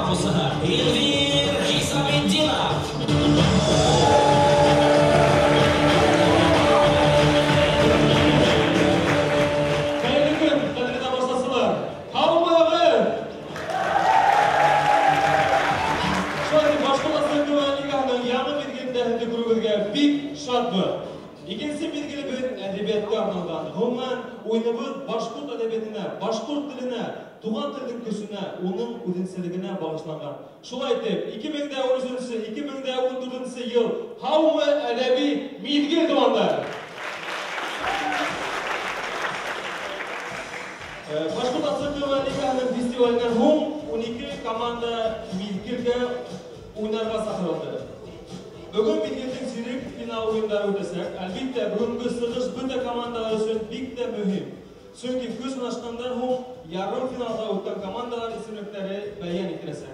корпуса Эльвир Хисаметдинов. İkincisi bilgili bir edebiyatga arналган. Гомумән, уйныбыз башкорт әдәбиятына, башкорт теленә, туган телнең көсенә, уның үзенчәлегенә багышланган. Шулай итеп, 2013-2014 ел Һаумы әдәби мизгел тугандар. Башкорт Ансамбле Лиганың фестиваленнән 12 команда мизгелгә уйнарга чакырылды. Bugün bilgilerin sirk final oyunları ödesek, elbette bugünkü sığış bütün komandalar için bik de mühim. Çünkü köz naşkandan yarım finalda öten komandalar isimlikleri beyan etilesek.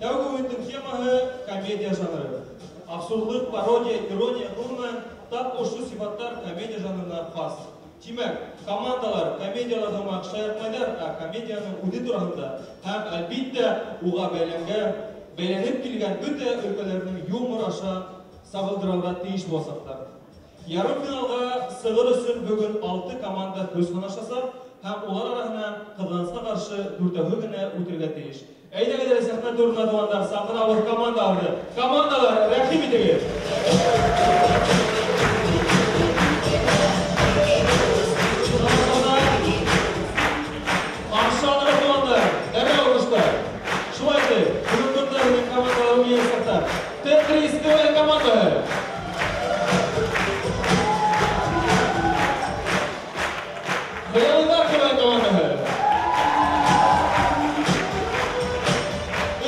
Tevgi oyunun temahı komediya janrı. Absurdluk, parodiya, ironiya, rumen, tap oşlu sifatlar komediya janrına has. Demek, komandalar komediyalardan makşayatmaylar, komediyanın öde durağında hem elbette uğa beğenip kilgen bütün ülkelerinin yumor aşağı sağıldırılga teyiş bolsaklar. Yarım finalga sığır üçün bugün 6 komanda köz kanaşasa, hem olar arasından Kızılınç'a karşı 4'e güne ötürge teyiş. Eydegedere sahne turuna doğanlar sağır alır komanda aldı. Komandalar rakip edegi. Marşalları doğanlar, deme olmuşlar. Şuaydı, команда университета. Т-30 команда. Хыялдар команда.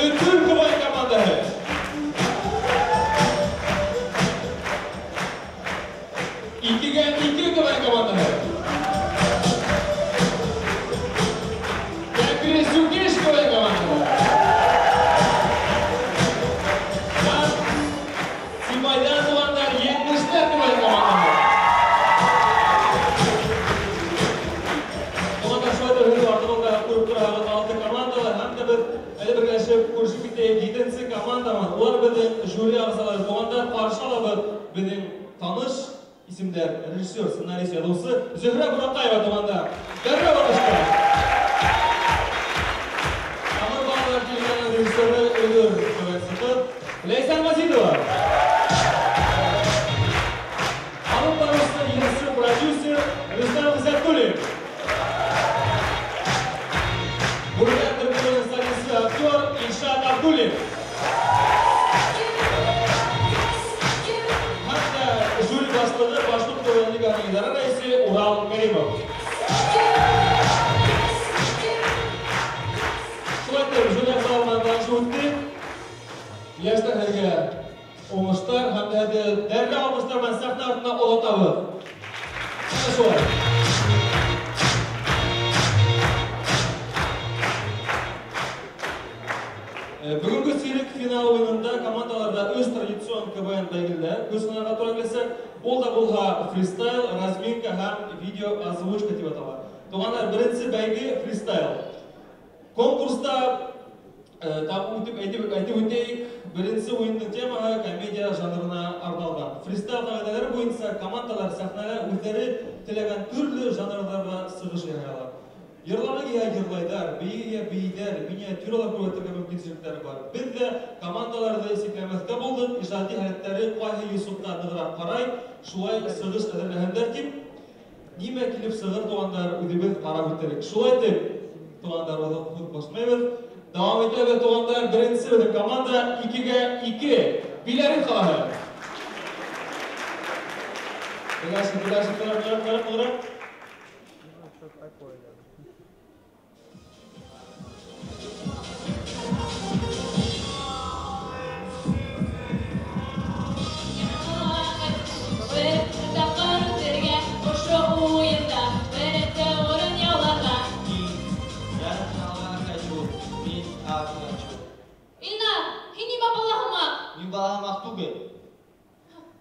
Өтүр команда. Икиге 2 команда. Пересукиш команда. Майдан тугандар 70'ler команда. Команда шуайда hızlı артылда kurup turağın 6 komandalar hem de bir birleşip kurşun bitti 7. komanda var. Ular bizim jüri ağzaları tuganдар parçalı bizim tanış isimler, rejissör, senarist yazıcısı Zühre Burakayeva tuganдар. Derre bakışta. Amir Bağlar Tilgan'ın rejissörü Ölür Kıvetsıtı Leysan Mazidova. Продюсер Рустам Гизатуллин. Burada Türkiye'nin sayısı aktör İnşaat Abdulin. Hatta jüri başkanı Başlık Doğan Liganın idare reisi Ural Kerimov. Şuayda jüri aksalarından şuayda yaşta herge olmuşlar. Hem de derle olmuşlar ben sahne altına olatavı. Bugünkü sirk final oyununda komandalarda öz tradisiyon KVN belgildi. Көсінарға тура келсек, ол да болға фристайл, разминка һәм видео озвучка деп аталады. Туғандар бірінші бәйге фристайл. Конкурста айтып өтейік, бірінші ойынның темаға комедия жанрына арналған. Фристайл қағидалары бойынша командалар сахнаға өздері тілеген түрлі жанрларға сығыш яғалар. Yırlarına yırlaylar, beyiye beyler, minyatüralar kuvvetlerine mümkünçülükleri var. Biz de komandalarda esiklemekte bulduk. İcadi hareketleri Qayhi Yusuf'ta nıgırak qaray, şulay sığış edilmehender ki, nime kilip sığır doğanlar ödebet ara bitirik. Şulay deyip, doğanlar olıp kut basmayız. Devam edelim ve doğanlar birincisi ödüm. Komanda 2'ge 2. Bilerin kalahı. Bilersin.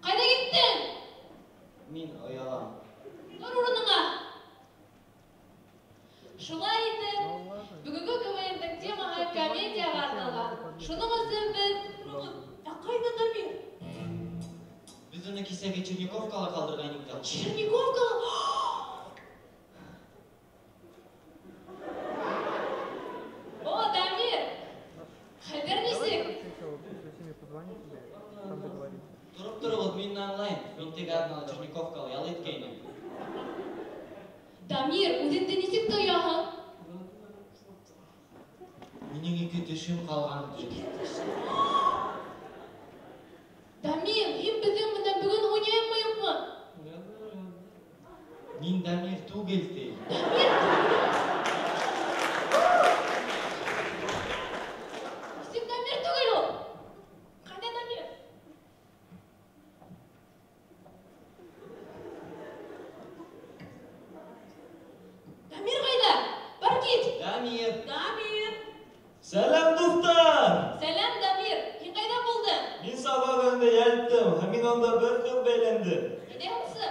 Kayda gittin? Min oyalan. Dur orununa. Şulay итеп, бүгүнкү КВН'дин темаға комедияга арналган. Сәге Черниковкалы қалдырған еңді. Черниговкалы? О, Дамир! Хәбәр нисек? Тұрып, мен аңлайын. Мен тек адыналы Черниковкалы ял еткейін. Дамир, өзіңді нисек тояғын? Менің екі түшім қалған. Дамир, ем біздің мұнда бүгін ойнайын ма yok mu? Мен Дамир түгелді. Дамир! Сен Дамир түгел ол? Қайда Дамир? Дамир қайда? Бар кет! Дамир! Дамир! Сәлем, достар! Сәлем, Дамир! Сен қайда болдың? Мен сабақ önünde елттім. Мен онда бір қыз бейленді. Қайда осы?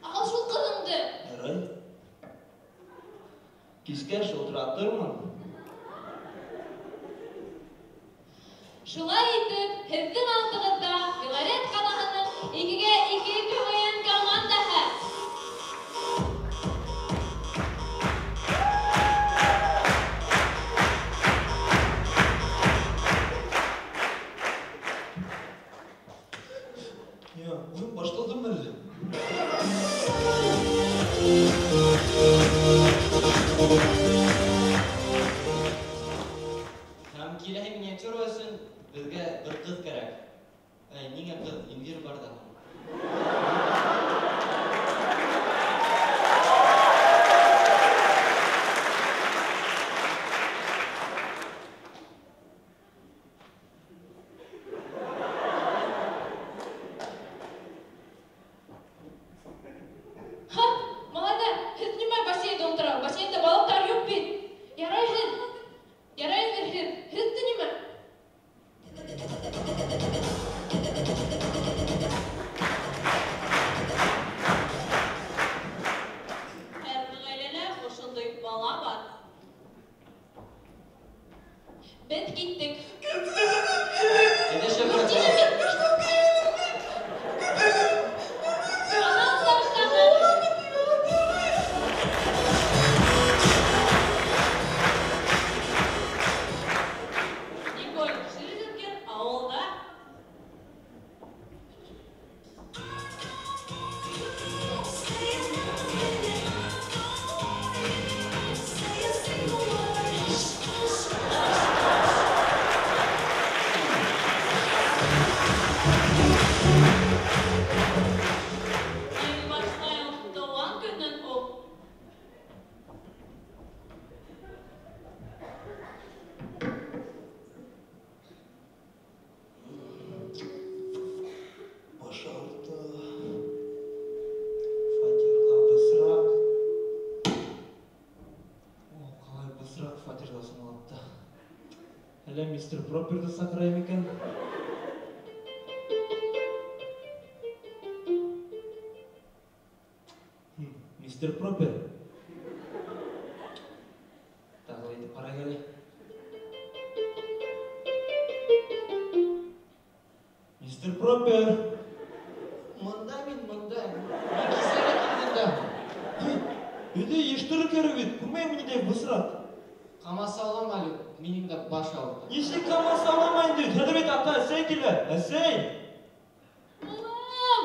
Ал шул қызыңды. Әрай? Кешкеш отыраттырмын. Шулай итеп, һеҙҙең алдығыҙҙа Белорет ҡалаһының 2-2 КВН командаһы. Ya, oyun başladı mı? Һәм киләһе миниатюра өсөн безгә бер кыз кәрәк. Ниңә кыз? Индир бар да. Ха, молодая, һеҙ нимә бассейнда ултыра? Бассейнда балыҡтар юҡ бит. Ярай һеҙ. Ярай һеҙ. Һеҙ нимә? Һәр ғаиләлә ошондай бала бар. Беҙ киттек. Әйдә, Шәфкәт. Анау сарыштағы. Николь Шилдингер ауылда. Ең башлайын туған күнін ол. Başardı. Фатирға бысырақ. О, қалай бысырақ фатирға сыналапты. Әлі мистер Проперді сақырайым екен. Мистер Пропер. Тағы етіп қара келе. Мистер Пропер. Мында мен мында. Мен кисәгә килдем дә. Өйде ештірі кәрі бет. Күрмей менде бысырақ. Қамаса алам әлі. Менің дә баш ауырды. Неше камас аламайын дейді. Хәді бет ата, әсей келе. Әсей. Мам!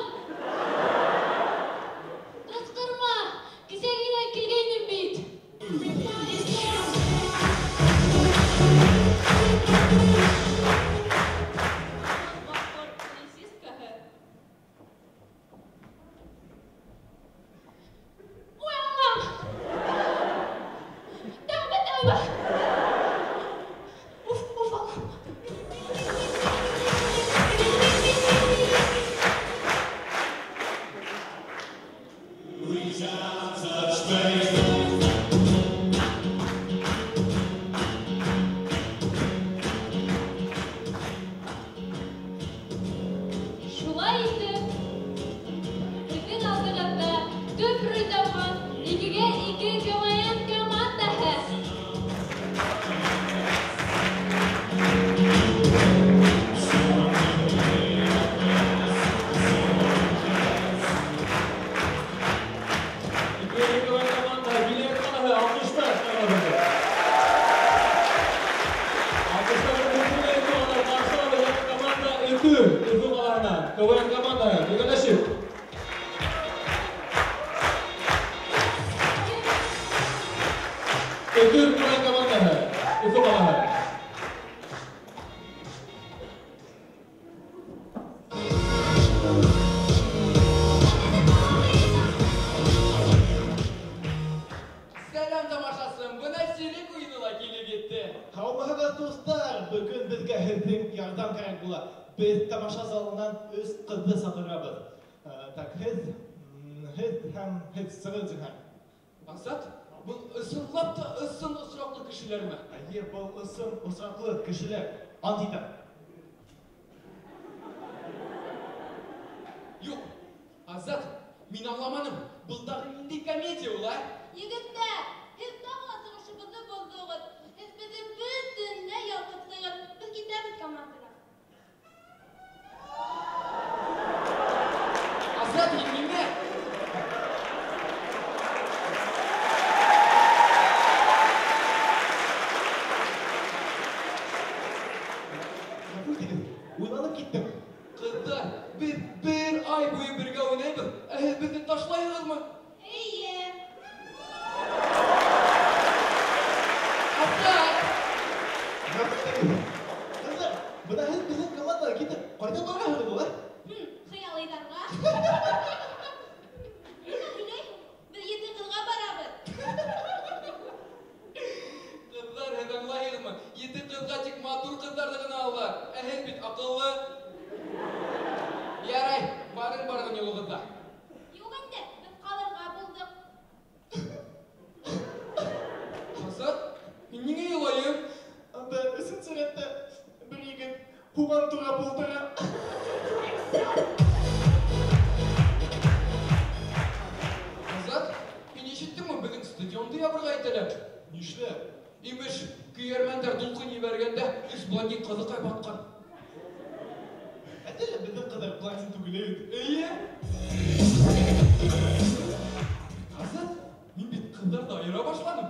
Қасқырма! Кисәгенә килгәйнем бит. Паспорт полицейскаһы. Ой, Аллам! Тәүбә, тәүбә! Уф, Аллам! Шулай итеп, һеҙҙең алдығыҙҙа төп рөлдә 2-2 КВН командаһы. Yeni KVN komanda bilet kanalı 65 kanalı. 65 kanalı karşıladı komanda Ötü kanalı'na. KVN komanda birleşip. Ötü KVN komanda. Ötü kanalı. Selam tamaşasın, bu nesilik oyununa gelip gitti. Каумага достар, бүгін бізге һеҙҙең ярҙам кәрәк була. Беҙ тамаша залынан өс ҡыҙҙы саҡырабыҙ. Так, һеҙ сығығыҙ зинһар. Азат, бұл ысынлап та ысын осраҡлы кешеләрме? Әйе, был ысын осраҡлы кешеләр. Ант итәм. Юҡ, Азат, мин аңламаным. Бұлдағы ниндәй комедия улар? Егеттәр, һеҙ тағы сығышыбыҙҙы боҙҙоғоҙ. Һеҙ беҙҙе бөтөнләй ялҡыттығыҙ. Беҙ китәбеҙ командаға. Азат, һин нимә? Гафу итегеҙ, уйланып киттем. Ҡыҙҙар, беҙ бер ай буйы бергә уйнайбыҙ, ә һеҙ беҙҙе ташлайһығыҙмы? Эйе. Азат! Гафу итегеҙ. Ҡыҙҙар, бына һеҙ беҙҙең командаға китеп, ҡайҙа бараһығыҙ улар? Хыялыйҙарға. Нимә һөйләйһең? Беҙ ете ҡыҙға барабыҙ. Ҡыҙҙар, һеҙ аңлайһығыҙмы? Ете ҡыҙға тик матур ҡыҙҙарҙы ғына алалар. Ә һеҙ бит аҡыллы. Ярай, барың юлығыҙҙа. Юҡ инде, беҙ ҡалырға булдыҡ. Азат, һин ниңә илайың? Анда өсөнсө рәттә бер егет һуған турап ултыра. Азат, һин ишеттеңме, беҙҙең стадионды ябырға итәләр? Нишләп? Имеш, көйәрмәндәр дулҡын ебәргәндә, өс блондин ҡыҙыҡай батҡан. Әллә беҙҙең ҡыҙҙар блондин түгел бит. Эйе. Азат, мин бит ҡыҙҙарҙы айыра башланым.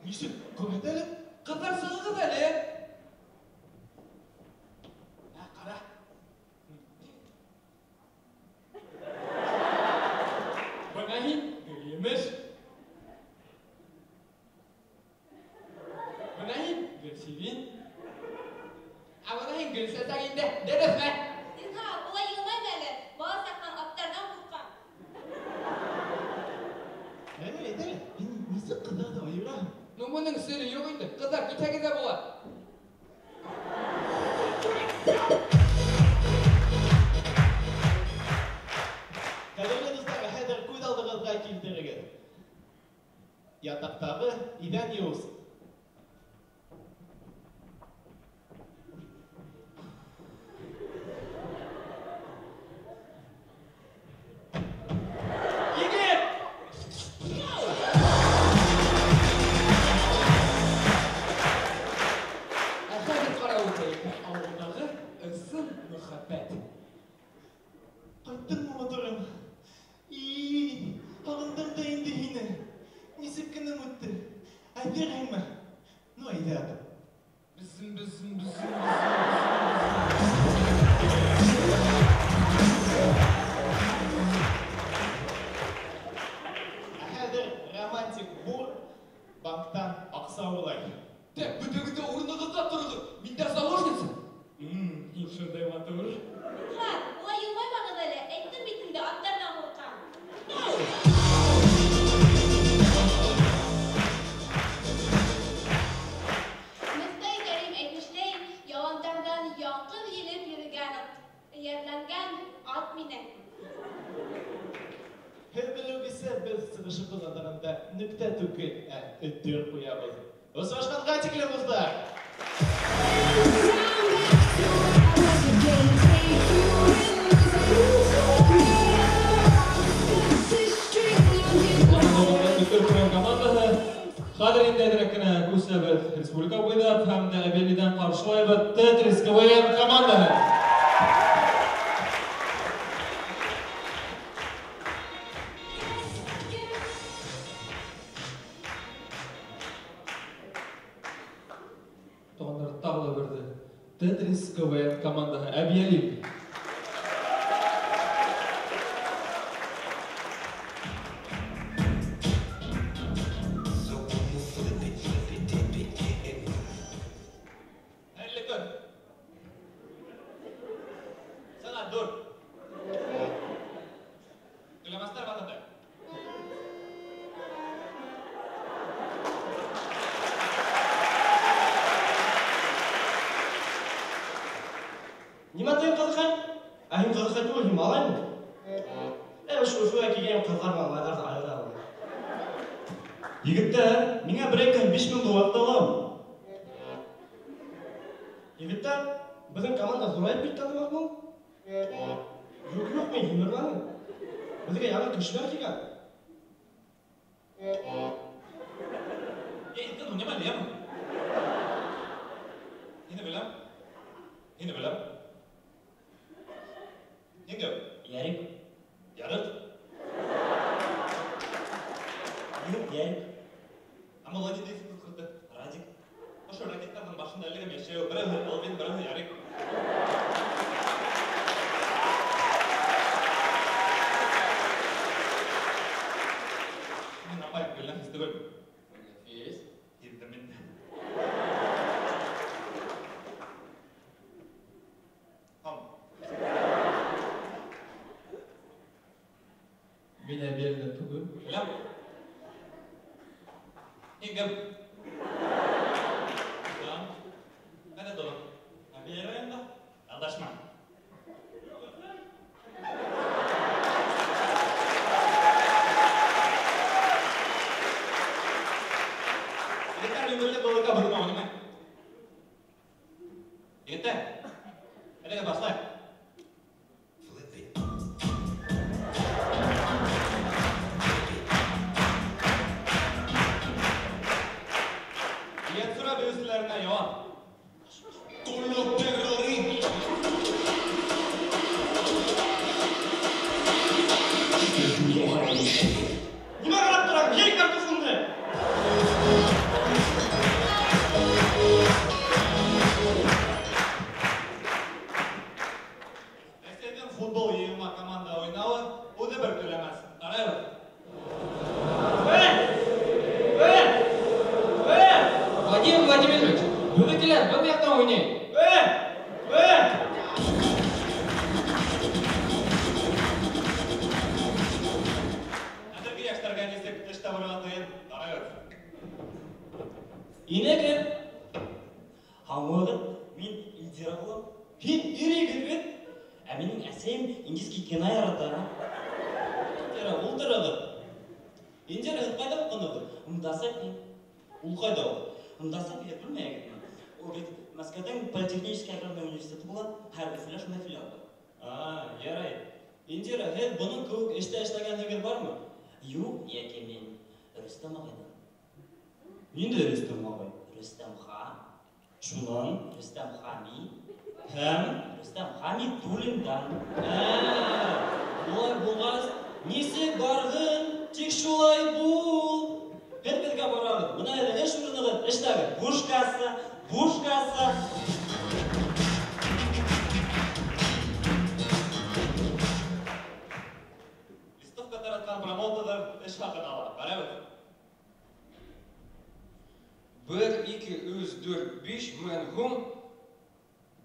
Нисек? Күрһәт әле. Ҡыҙҙар, сығығыҙ әле. Ҡара. Бына һин, имеш. Бына һин, Гөлсевин. Ә бына һин Гөлсәсәк инде, дөрөҫмө? Зинһар, улай йылмайма әле. Бала саҡтан аттарҙан ҡурҡҡан. Әйе, әйт әле. Һин нисек ҡыҙҙарҙы айыраһың? Ну, бының сере юҡ инде. Ҡыҙҙар, китәгеҙ ҙә була. Ҡәҙерле дуҫтар, хәҙер күҙ алдығыҙға килтерегеҙ. Ятаҡтағы иҙән йыуысы. Егет! Ә хәҙер ҡарап үтәйек. Ауылдағы ысын мөхәббәт. Ҡайттыңмы, матурым? Һағындым да инде һине. Нисек көнөң үтте? Әйтерһеңме? Ну, әйҙә. Бізім. Ә хәҙер романтик бур банктан аҡса урлай. Тәк, бөтәгеҙ урынығыҙға торығыҙ. Мин дә заложница. Һин шундай матур. Зинһар, улай йылмаймағыҙ әле. Әйттем бит инде, аттарҙан ҡурҡҡан. Мөхтәй Кәрим әйтмешләй, яландарҙан яңғыҙ елеп йөрөгән ат. Эйәрләнгән ат минең. Һеҙ белеүегеҙсә, беҙ сығышыбыҙ аҙағында нөктә түгел, ә өтөр ҡуябыҙ. Осрашҡанға тиклем, дуҫтар! Хәҙер инде әҙерәк кенә күснәбеҙ республика буйлап һәм дә әбәдиҙән ҡаршылайбыҙ Тетрис КВН командаһы. Тетрис КВН командаһы әбиялим. Егеттер, миңа берәйкән 5000 доллар талам. Егеттер, безнең команда зурайып китте димәкме? Юк, мин җимермәдем. Безгә яңа кешеләр килгән. Итте, ну нема дияме? Һине беләм. Нигә? Ярик. Ярык. Юк, Ярик. Ама лади дейсіз кырды. Радик. Ошо ракеттардын башында эле мешеу, бирөө Алвин, бирөө Ярик. Мен апай белән фестиваль. Фест. Ирдемен. Хам. Мин әбиялимдән түгел. Беләм. Игем. Tamam. Ben de dolum. Bir yere yanında. Anlaşma. Yeter bir böyle dolu kabul mu onu? Yeter. Hadi başla. Yetsura büyüsülerine yoğun. Kullu terörü. Нимә карап торам? Җир картуфында. Eskiden futbol yığılma komanda oynauı, o da bir türlemez. Arayalım. Владимир Владимирович, бүлікілер, бір яқтан ойнайын. Әзірге яштарға десек, тышта бұрғандайын. Арayalım. Инегер. Хамыгы, мин Индира булам. Һин ирегер бит. Ә минең әсәем индийский кино ярата. Индира ултырыгы. Индира һин кайда укыдың? Ымдасак мин. Ул кайда ул? Ымдасак бит белмәгез. Ул бит Мәскәүдән политехнический аграрный университеты була, һәрберсендә шунда филиал бар. Ярай. Индира, һин буның кебек эштә эшләгәнлегең бармы? Юк, яки мин Рөстәм агайдан. Нинди Рөстәм агай? Рөстәм хан, Шуннан. Рөстәм хами, Һәм Рөстәм Хамидуллиндан. Булар булгас, нисек баргын? Тик шулай бул. Һин безгә барабыз. Менә әле эш урыныгы эшләгез. Пушкасы. Листовка таратқан промоутерлар эш хакын ала. Барабыз. 1-2-3-4-5 мен гум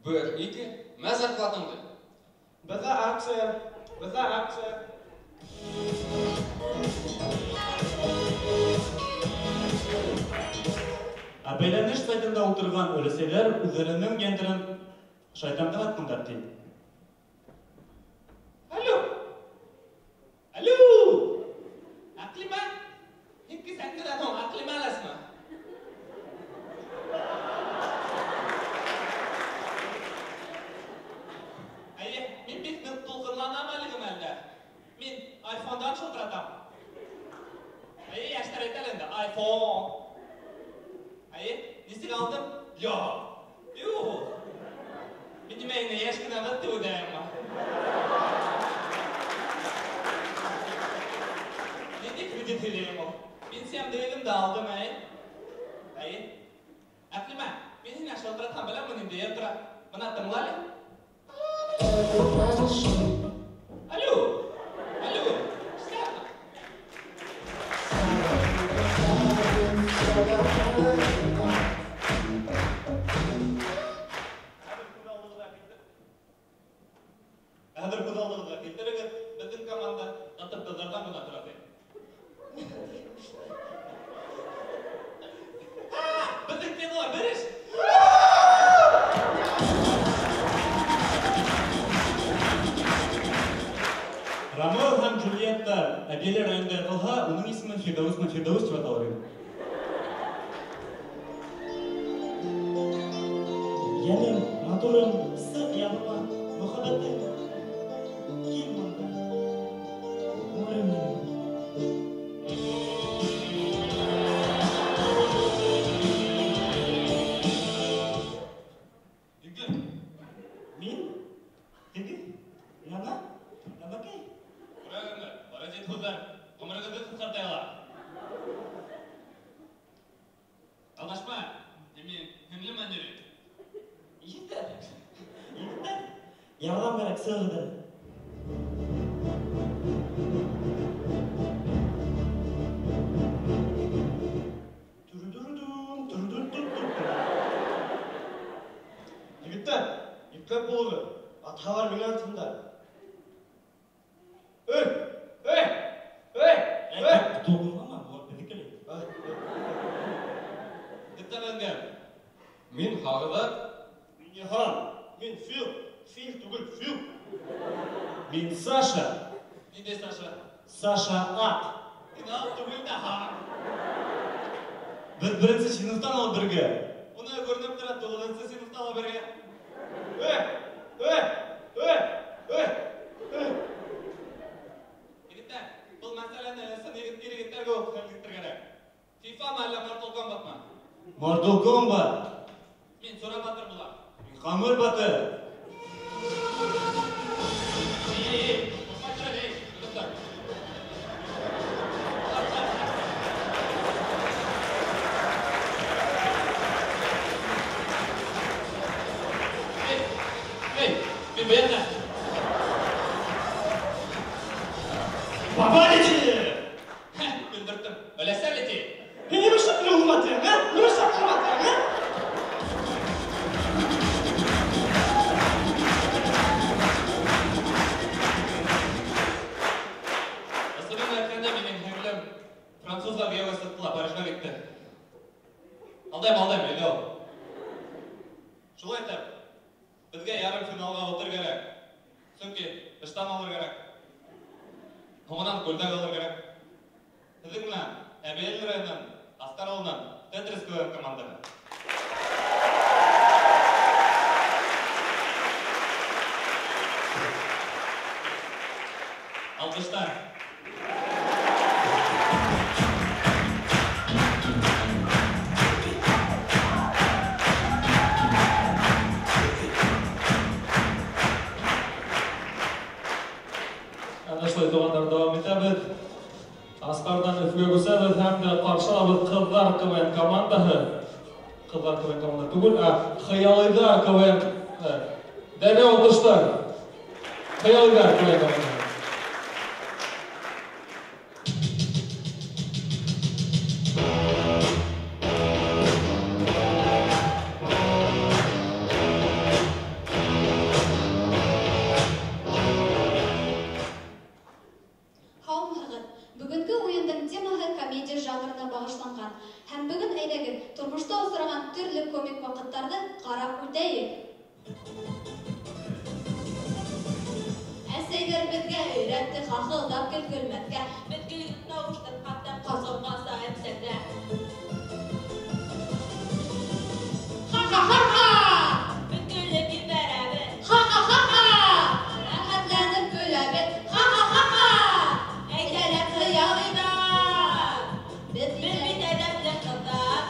1-2 мә зарплатыңды? Безгә акция. Бәйләнеш сайтында утырган өлеселәр үзләренең гендерын шайтандан аткандар ди. Алло. Аклима? Хикки сәнгәдән ул аклима аласмы? Әйе, мин бик нык тулкынланам әлеге мәлдә. Мин iPhone-дан шылтыратам. Әйе, яшьтәр әйтәләр инде, iPhone. Әйе, нисек алдым? Юк. Мин нимәйне яшь кенә гытты үдәйемме? Нинди кредит төләйем ул? Пенсиямды да алдым, әйе. Әйе. Әклимә, мин һине шылтыратам беләмме инде, тора. Мына тыңлали. Алло. Алло. Шляпа. Әдір құдалығыға келтірігір, біздің команда татып-тазардан ғына тұрады. Біздің кинолар біріш! Ромео һәм Джульетта әбелер районда ятылһа, уның исемен Фирдәүс дип аталар иде. Янем, матурым, сык яныма, мөхәббәтем. Кил монда. Гомерем минем. Мин? Теге? Нама? Набакай? Күрәгіңдер, паразит худар, ғұмырыңызды қысқартайла. Алғашма, демен, хімлі мәнері. Егіттер. Егіттер. Ярдам керек сығыды. Егіттер, епкәп болуғы, атқалар мен артында. Өй! Толғынлама, бұл бідікілі. Діттәбәңгер. Мин Хағыдар. Мен Ехан, мен Фил түгіл, Фил. Мин Саша. Неде Саша? Саша Ат. Финал түгіл де ха. Біз бірінші сыныптан алып бірге. Оны көрініп тұрады, тоғызыншы сыныптағы бірге. Егіттер, бұл мәселені сын егіттерге оқытыр керек. FIFA мәлі Mortal Kombat ма? Mortal Kombat. Мен Сора Батыр бұлар. Мин Қамыр Батыр. Қосмай тұрады, достар. Мен баянда. Бабалети! Күндірттім. Білесәлети. Не мешай хурматың, а? Не мешай хурматың, а? Особенно әкенде менің хәңгілім французлар геуі сұрттыла Парижға кетті. Алдайм, елі ол. Шулай тәп, бізге ярым финалға отыр керек. Сөнке, іштан алыр керек. Оңынан көлдәк алыр керек. Біздің білән, әбейел райынан, Асқар ауылынан, Тетрис көйін команданы. Алғыштар. Анашлай туғандар давам етәбіз. Асқардан үфіге көсәбіз һәм де қаршылабыз қыздар КВН командаһы. Қыздар КВН команда түгел, Хыялыйдар КВН. Дәбе отыштар. Хыялыйдар КВН команда. Бүгінгі ойындың темаһы комедия жанрына бағышланған. Һәм бүгін әйдәгез тормышта осыраған түрлі комик вакыттарды қарап үтәйік. Әсәйләр безгә өйрәтте хахылдап көлгөлмәскә, без гөлгә тавыштан хәтта казанга саәтләрдә. Ха-ха-ха-ха! Без гөлгә бәрәбез. Ха-ха-ха-ха! Рәхәтләнеп көләбез. Ха-ха-ха-ха! Әйтәләр хыялыйда. Без бит әдәпле кызлар.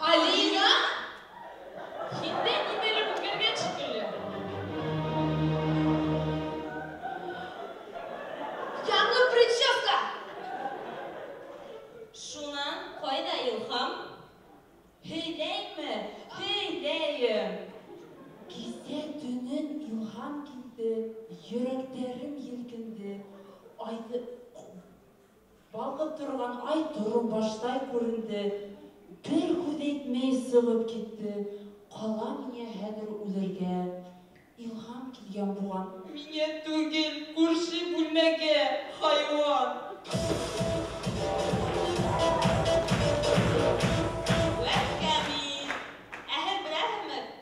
Алина? Хитте нимелер үткәргән шикелле. Йөрәктәрем елкенде. Айды балкып торган ай торып баштай күренде. Бер һүз әйтмәй сыгып китте. Кала миңа хәзер үләргә. Илһам килгән буган. Миңа түгел, күрше бүлмәгә, хайван.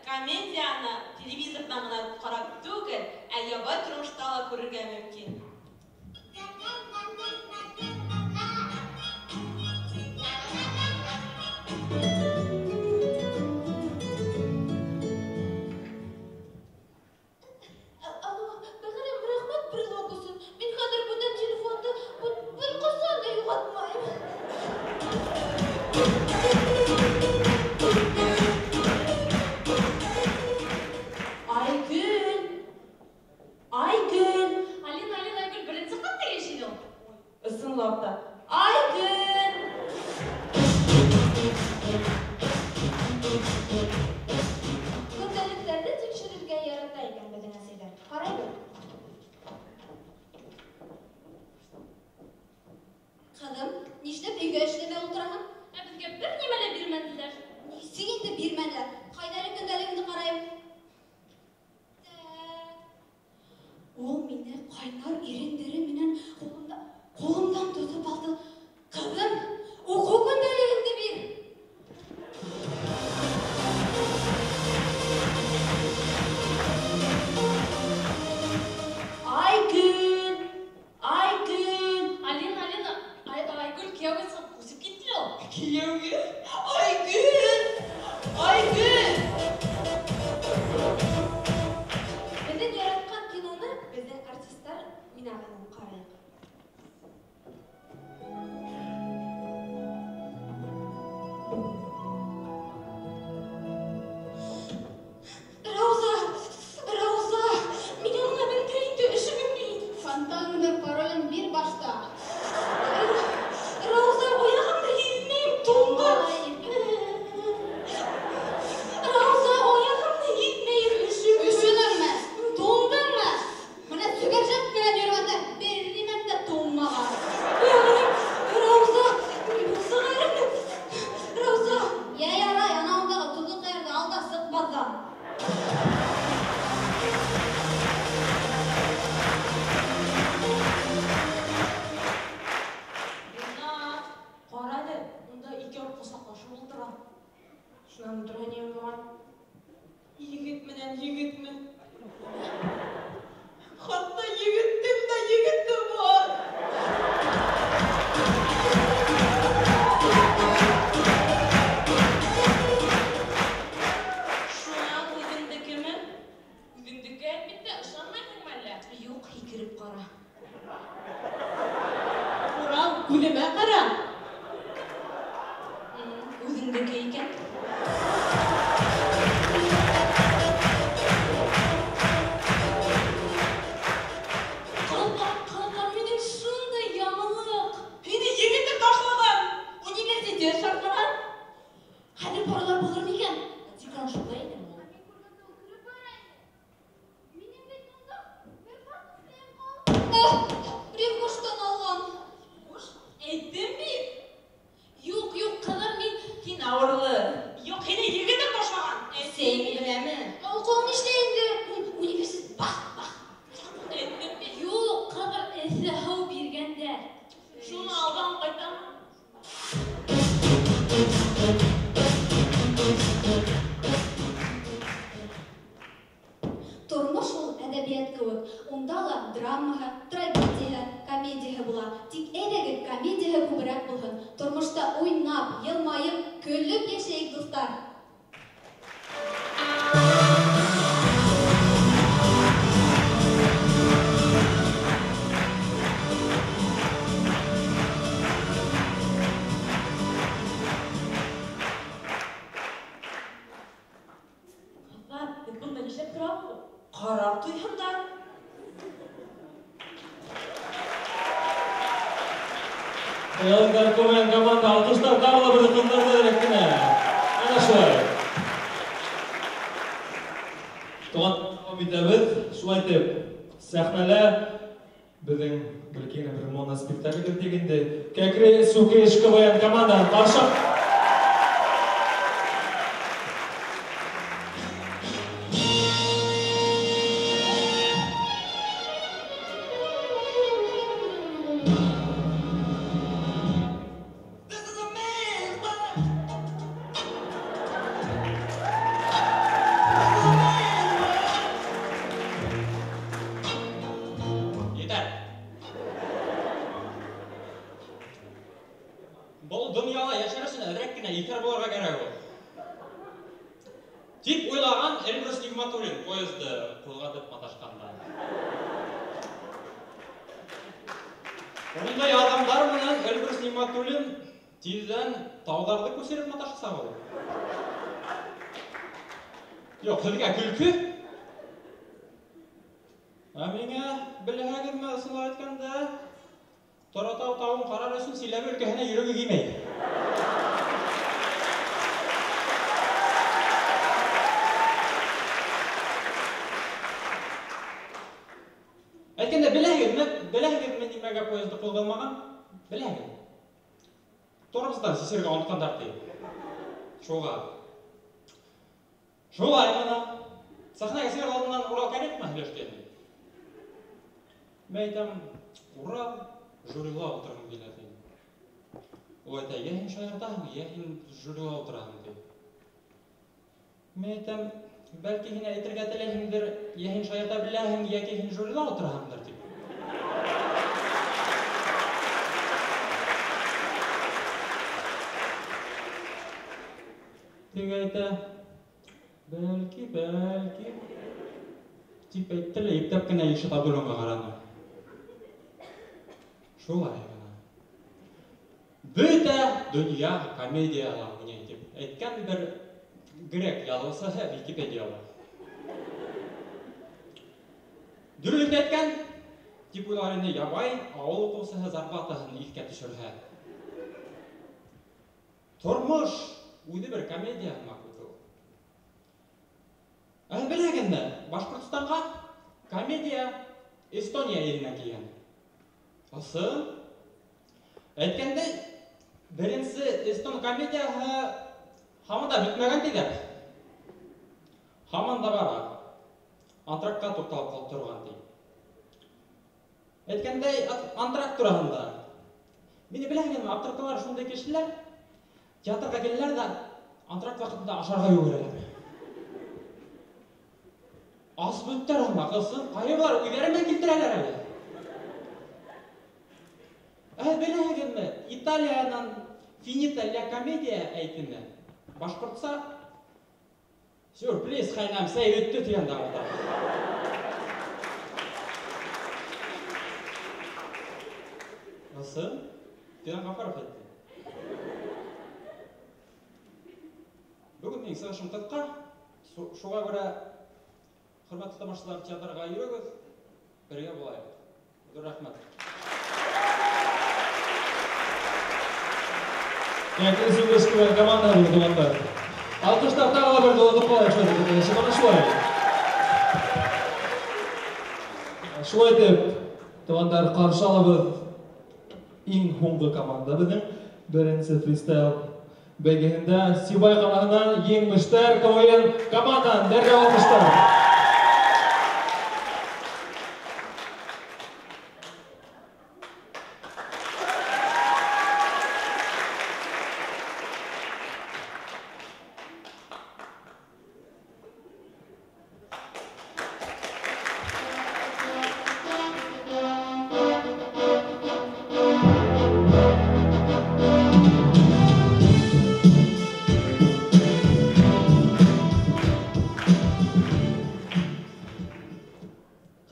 Комедияны телевизордан гына карап түгел, ә ябай тормышта ла күрергә мөмкин. Yanlar komayan komanda alkışlar tağla bir kıllarda direktine. Ana şöyle. Tuğan bitebet, şu aytep. Сәхнәлә біздің білкен бір моноспектакль дегенде Кәкіре Сукеш КВН команда барша. Бұл дүнияла яшар үшін әреккіне етер боларға керек ол. Тек ойлаған Эльбрус Нигматуллин поезды қозғатып маташқанда. Ондай адамдар мұнан Эльбрус Нигматуллин тезден таударды көсеріп маташқыса бұл. Жоқ, тілге күлкі. Әмеңе білігімі ұсыла өткенде Торатау тауын қарар үшін Силәбі өлкесіне жүрегі кимейді. Әйткенде біләгім мен немеге поезды қолданмаған? Біләгім. Торымыздан сесерге ұнытқандар дейді. Шоға. Шоға аймана. Сахнаға сер алдынан Урал кәрек ма үлештені? Мен айтам, Урал журила отырғым келеді. Ол айта, яхин шайырдағым, яхин журила отырғым дейді. Мен айтам, бәлкі хина етірге тіләхімдір, яхин шайырда біләхім, яхин журила отырғымдыр дейді. Теге айта, бәлкі, тип әйттілі, ептеп кіна еші табылыңға қараны. Шулай ғана. Бүті дүния комедияла мұне деп. Әйткен бір грек ялысы Википедияла. Дүрлікті әйткен, деп ойларыны ябай, ауыл қосы зарбатығын итке түшірді. Тұрмыш, өйді бір комедия мақұлды. Білегенді, Башқұртстанға комедия Эстония елінен келген. Осы, әйткенде, бірінсі Эстон комедияғы хамында бүтмеген дейді. Хамында бара, антракқа тоқталып қалып тұрған дейді. Әйткенде, антрак тұрағында. Мені біләгенім, аптракталар шындай кешілер, театрға келілер да, антракт вақытында ашарға өгірелер. Ас бүттер мақылсын, қайыбар үйлерімен келтірелер әлі. Біләгенімі, Италиядан финита ля комедия әйтіні. Башқұртса, сюрприз қайнам сәй өтті түйен дағылда. Осы, түйен қапарып әйтті. Бүгін мен сағышым тұтқа, шуға көрі құрметті тамашылар театрға үйрегіз, бірге болайық. Дүр рахмет. Кәкіре Сукеш КВН команда бұл команда. Алқыштар тағыла бір долатып қалайық шөйді. Шымана шуай. Шуай деп, туғандар қаршы алабыз ең хоңғы команда біздің. Бірінші фристайл бәйгесінде Сибай қалағынан ең мүштер КВН командан дәрге алқыштар.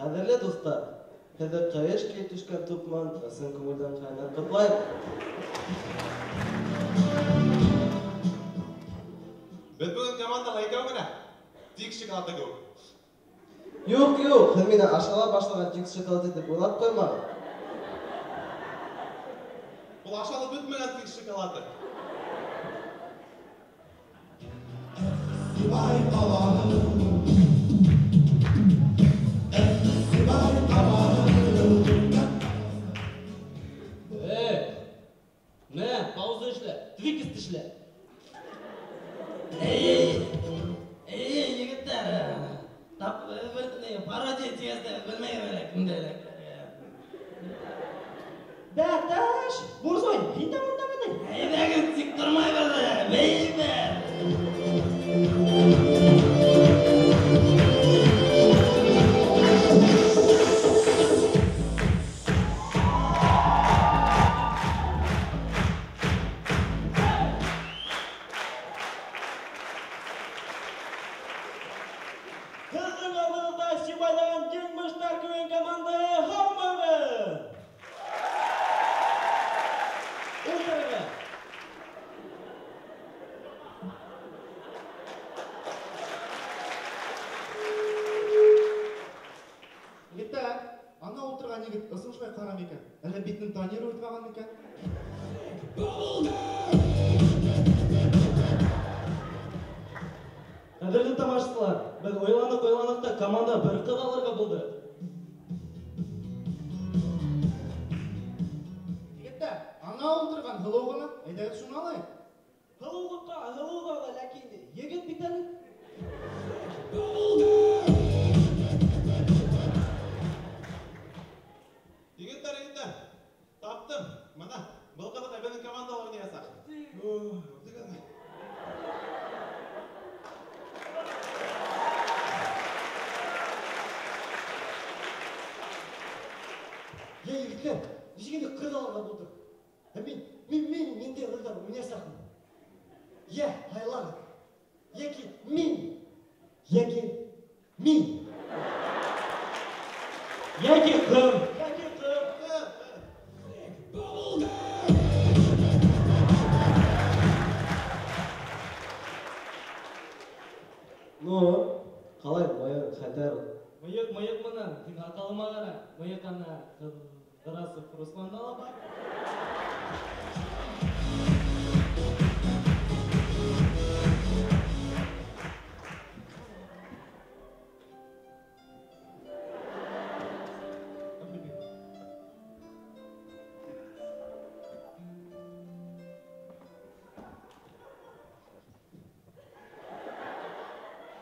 Қадірлі достар, қазір қайышке түшкен тұпман, асын көңілден қайнар құтлайық. Біз бүгін командалар екеу міне, тек шоколады көп. Жоқ, сіз мені ашала башлаған тек шоколады деп ойлап қоймады. Бұл ашалы бүтмеген тек шоколады. Сибай қаланың, Сибай пародия тезді білмей керек, кімдерек. Бәташ, Бурзой, қита мұнда мені? Әйбәгін тік тұрмай бәрді, бейбі! Kızın avında Şivalan Gülmüşler Köyün Komandı Hammalı! O'tirga. Yigitlar, ana o'tirgan yigit o'smishmay qaram ekan. Hali bitni tanir o'tmagan ekan. Qadrli tomoshabinlar, biz o'ylanib-o'ylanib komanda bir qadallarga bo'ldi. Yigitlar, ana o'tirgan hılovg'ini aytib shuni olaylik. Hılovg'a, lakin yigit bitadi. Yigitlar, tapdım. Mana bu qadar benim komandalarni yasak. Ya yigitlar, nechagina qirdalarga bo'ldi? Men rollar o'ynasam. Ya, haylar. Yoki men. Yoki qim. No, qalay boyar xatar. Mıyık mınan, sen haqalmagana, mıyıqana qırası Ruslan'da alaba.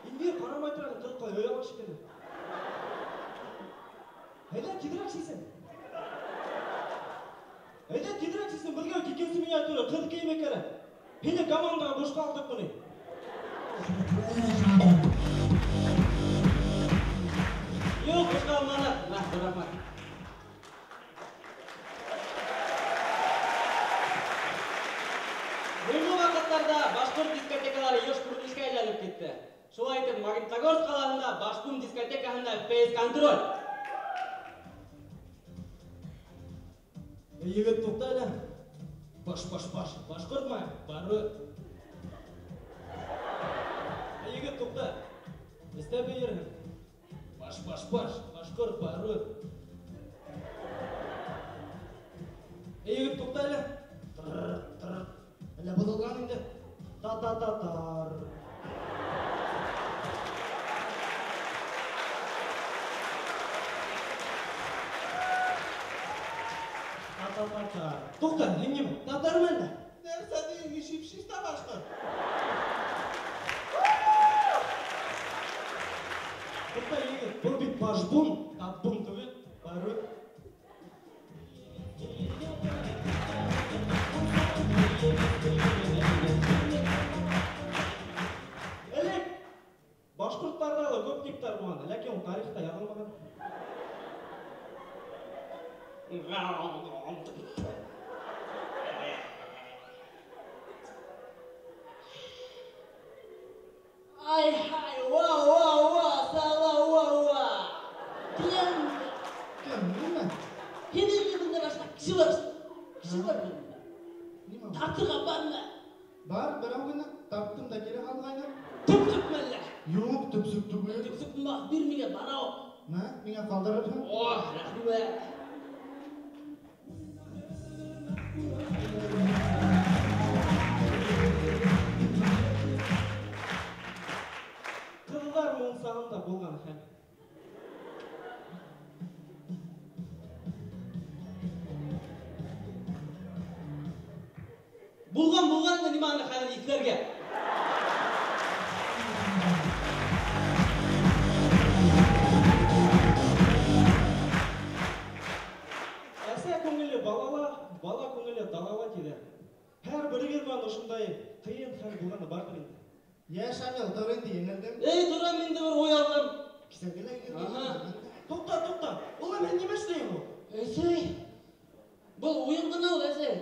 İndi qaramay turgan qilib qo'y, o'ylamoq shekilli. Hayda, tedrak şeysin. Birga ikkinchi miniatyura qilib kiymek kerak. Beni komandaga boshqa oldik buni. Yo'q, boshqa olmadi. Rahmat. Bunday vaqtlarda Bashqurt diskotekalari yosh qurilishga aylanib ketdi. Shunday etib, Magnitogorsk qalasida Bashqum diskotekasida face control. Yigit to'xtaylar. Bosh. Bashqurtma, barut. Yigit to'xta. Istab ber. Bosh. Bashqurt, barut. Yigit to'xtaylar. Ala bo'lgan endi. Ta-ta-ta-tar. To'xta, nima? Tatarmanda. Narsa deying, ishib-shishda boshqa. To'xta, yigit, bu bit bashbum, tabbum tugul, barut. Elek, Bashqurtlarda ko'p gektar bo'lgan, lekin u tarixda yozilmagan. Ay, wow, sala, wow. Diyan. Nima? Hini yigitda boshqa kishi bor. Tartib bormi? Bar, birovgina tapdim da kera qolg'ayna. Tupsukmalla. Yo'q, tupsuk tugul. Tupsukma, bir menga barao. Menga qoldiribsan. Rahmat. Qizlar mo'nsag'imda bo'lgan ham. Bo'lgan nimani qiladi itlarga? бірігер бан ошындай қиын хәл болғаны бардыр инде. Я Шамил, Торренти еңілдім. Тура менде бір ой алдым. Кисәгеле Тоқта, ола мен неме істеймін ол? Әсей, бұл ойын ғана ол, әсей.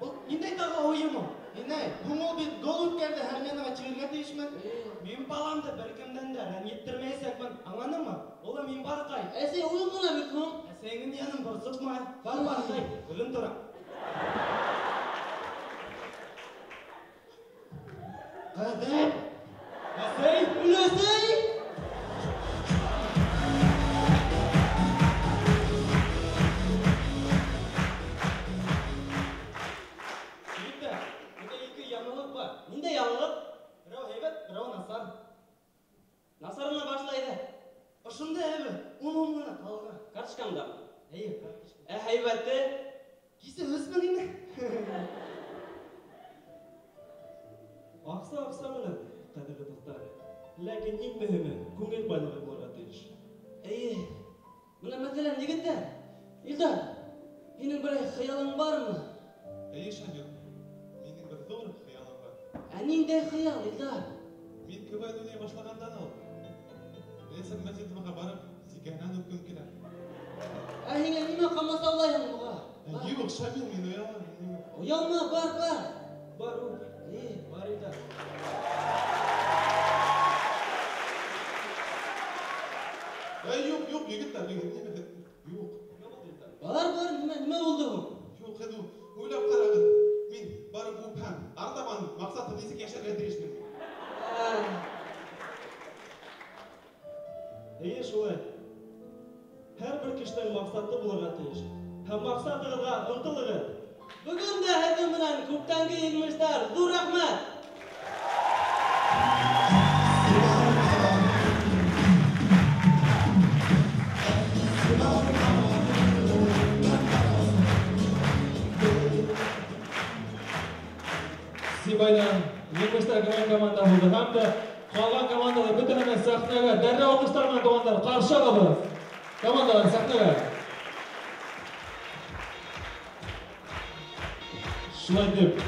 Бұл нендей тағы ойымы? Инай, бұл бит гол үткәрді, һәрменіға чигергә тиешмен. Мен баламды біркімден де рәнеттірмейсекмін, аңладың ма? Ола мен барқай. Әсей, ойын ғана бит бұл. Әсейіңін янын бір сұқма. Барқай, өлім тұра. Қадам. Әсей! Әсей! Егді, мұнда екі яңылық бар. Нендей яңылық? Бірау хейбет, бірау насар. Насарына башлайды. Ұшында әбі, ұн-ұнғана қалған. Картышкамда. картышка. Хайбатты. Кисе өсмін име? Ақса мені, қадірлі достар. Ләкин ең мөһиме, көңіл байлығы боларға тиіш. Мына мәселе не кетті? Илдар, сенің бір хиялың бармы? Шамил, менің бір зор хиялым бар. Нендей хиял, Илдар? Мен көбай ойнай башлағандан ол. Ресім мәселіміға барып, зиканан өпкім келер. Сеңе неме қамаса олайын бұға? Yok Шамил, мен оялам. Оялма, бар. Бар ол. Бар Илдар. Yok, егіттер, yok. Бар, неме болды бұл? Yok, edu, ойлап қарағын. Мен барып ұпам, ардаман мақсаты десек яшарға тиішмін. Шулай. Hər bir kişinin maqsadlı bulurға teyиш. Həm maqsadlığa ıntılığı. Bugün de hepimden kuptangi yığmışlar. Dur rahmet. Siba'yla yığmışlar komanda oldu. Hem de kalan komandalar bütün hemen sahneye derre alkışlarla komandalar karşı alalım. Komandalar sahneye. Şulay dip.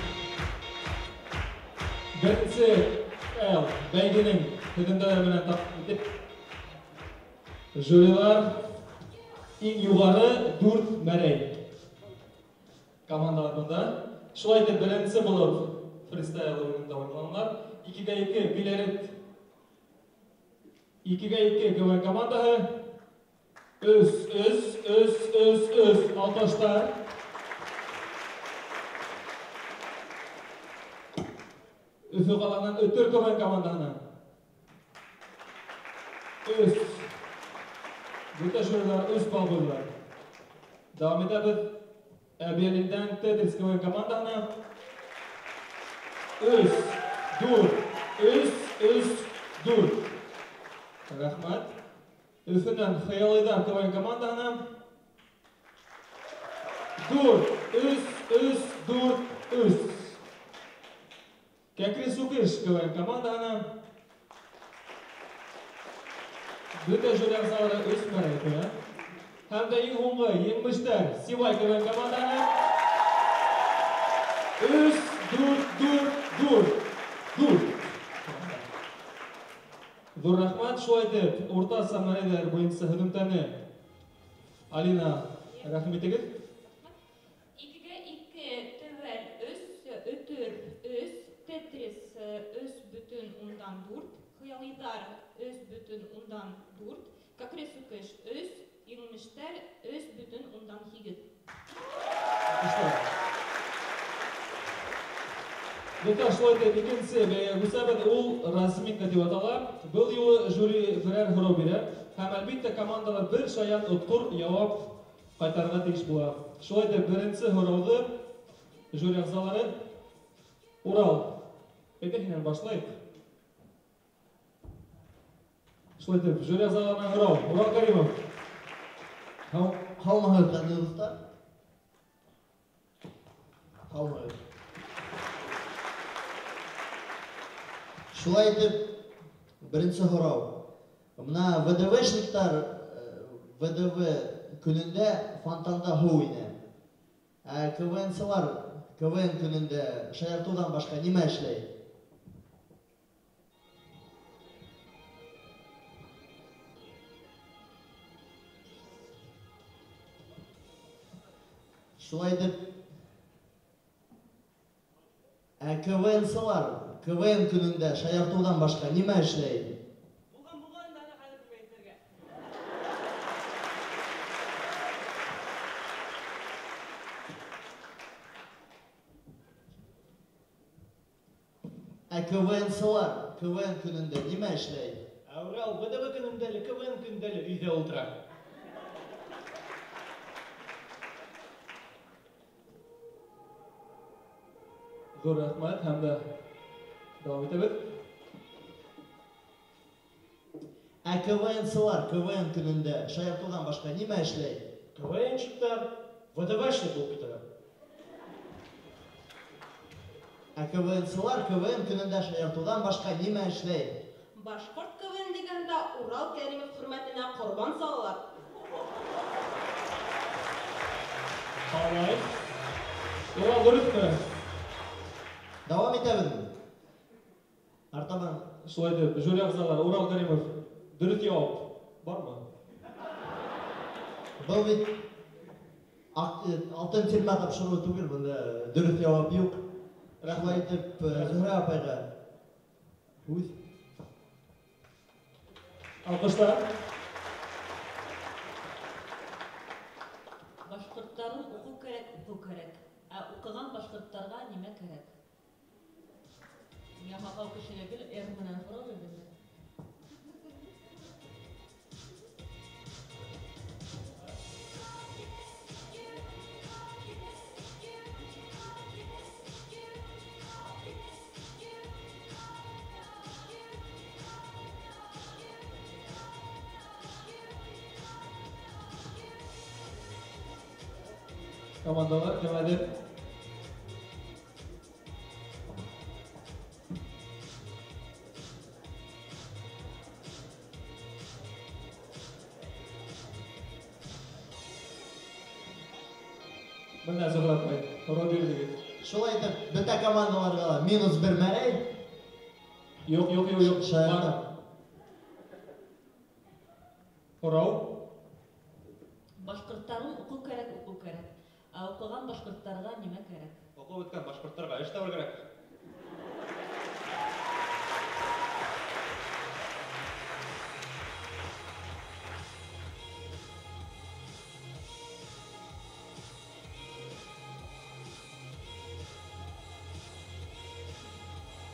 Birincisi beygenin hüdündeler bilen takip jüriler en yukarı 4 merey. Komandalar bunda. Şulay dip birincisi bulur. Freestyle oyununda oynananlar. 2-2 bilerit. 2-2 güven komandağı. Öz. Alkışlar. Öfü kalandan ötür güven komandağına. Öz. Bütün jüriler öz bal bulurlar. Devam edebilir. Ebiyelinden Tetris güven komandağına. Öz, dur. Rahmat. Öfünden Xeyali'den Kıvayın komandağına. Dur. Kekri Sukiş Kıvayın komandağına. Bütün jüriler sağları öz mereydi. Hem de en hongu yenmişler Sivay Kıvayın komandağına. Dur rahmat şu aydı orta samaraylar boyunca hüdümteni Alina rahmet edin. 2-2 tüvel ötür Tetris öz bütün undan 4, Xeyalidar öz bütün undan 4, Kakri Sukiş öz, Yılmışlar öz bütün undan 8. Бұлта шылайды екенсе, Гусабет ол разминка деп аталар. Бұл елі жюри бірер ғырау берер. Һәм әлбетте командалар бір шаян ұттыр жауап қайтарға тиіс болады. Шылайды бірінші ғырауды жюри ағзалары Урал. Әйтекінен башлайық. Шылайды жюри ағзаларынан ғырау. Урал Каримов. Қалмағы қанды достар? Қалмағы. Шулай етіп, бірінші ғырау. Мына ВДВшниктар ВДВ күнінде фонтанда ху ине. КВНсылар КВН күнінде шаяртудан башқа неме эшләй? Шулай дип КВН-сылар КВН күнінде шаяртудан башқа неме эшләй? КВН-сылар КВН күнінде неме эшләй? Урал БДВ күніндегі КВН күніндегі үйде отыра. Зор рахмат, hamda davom etamiz. КВН-сылар КВН күнінде шаяртудан башқа неме эшләй? КВНщиктар ВДВшник болып кетеді. КВН-сылар КВН күнінде шаяртудан башқа неме эшләй? Башқұрт КВН дегенде Урал Кәримов хөрмәтенә корбан салалар. Алай. Урал дөресме? Давам итәбезме? Артабан Шулай дип, жюри әгъзалары Урал Кәримов дөрес җавап бармы? Бұл бит алтын тирмә тапшыру түгел, бunda дөрес җавап юк. Шулай итеп, Зөһрә апайга үз алкышлар. Башкортларын уку керек. Укыган башкортларга неме керек? Миңа хакал кешегә гел менән сорау бирде. Командалар кемәдер. Менә Зөһрәпай, Родилиге. Шулай итеп, бөтә командаларга минус 1 мәрәй. Юк. Шаяртам. Урал. Башкортларын уку керек. Укыган башкортларга неме керек? Окуп өткән башкортларга эш табар керек.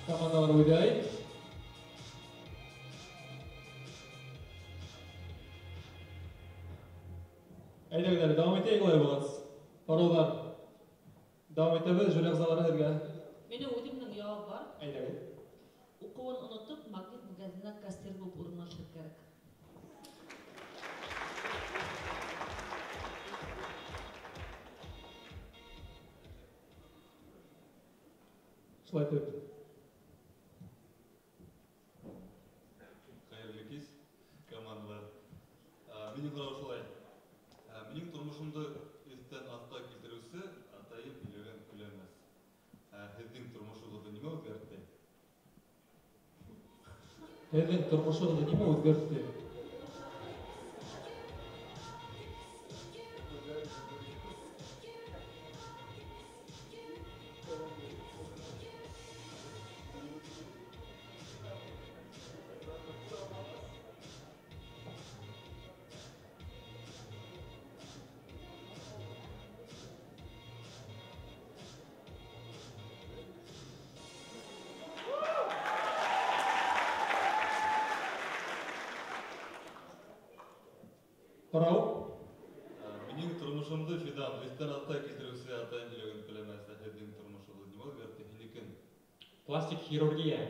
Командалар уйдай. Әйдәгеләр, давам итәйек олай булгас. Сораулар. Давам итәбез, жюри әгъзалары һеҙгә. Минең үҙемнең яуап бар. Әйдәгез. Укуын онотоп, магнит магазинына кассир булып урынлашырга керек. Шулай итеп. Хәерле кис, командалар. Минең сорау шулай. Минең тормышымды өстән астка китерүсе атайым билгән күләмәс. Һезнең тормышыгызды нимә үзгәртте? Һезнең тормышыгызды нимә үзгәртте? Сорау. Минең тормышымды Фидан өстән астка китерүсе атайым билгән күләмәс. Һезнең тормышыгызды нимә үзгәртте? Һинекен. Пластик хирургия.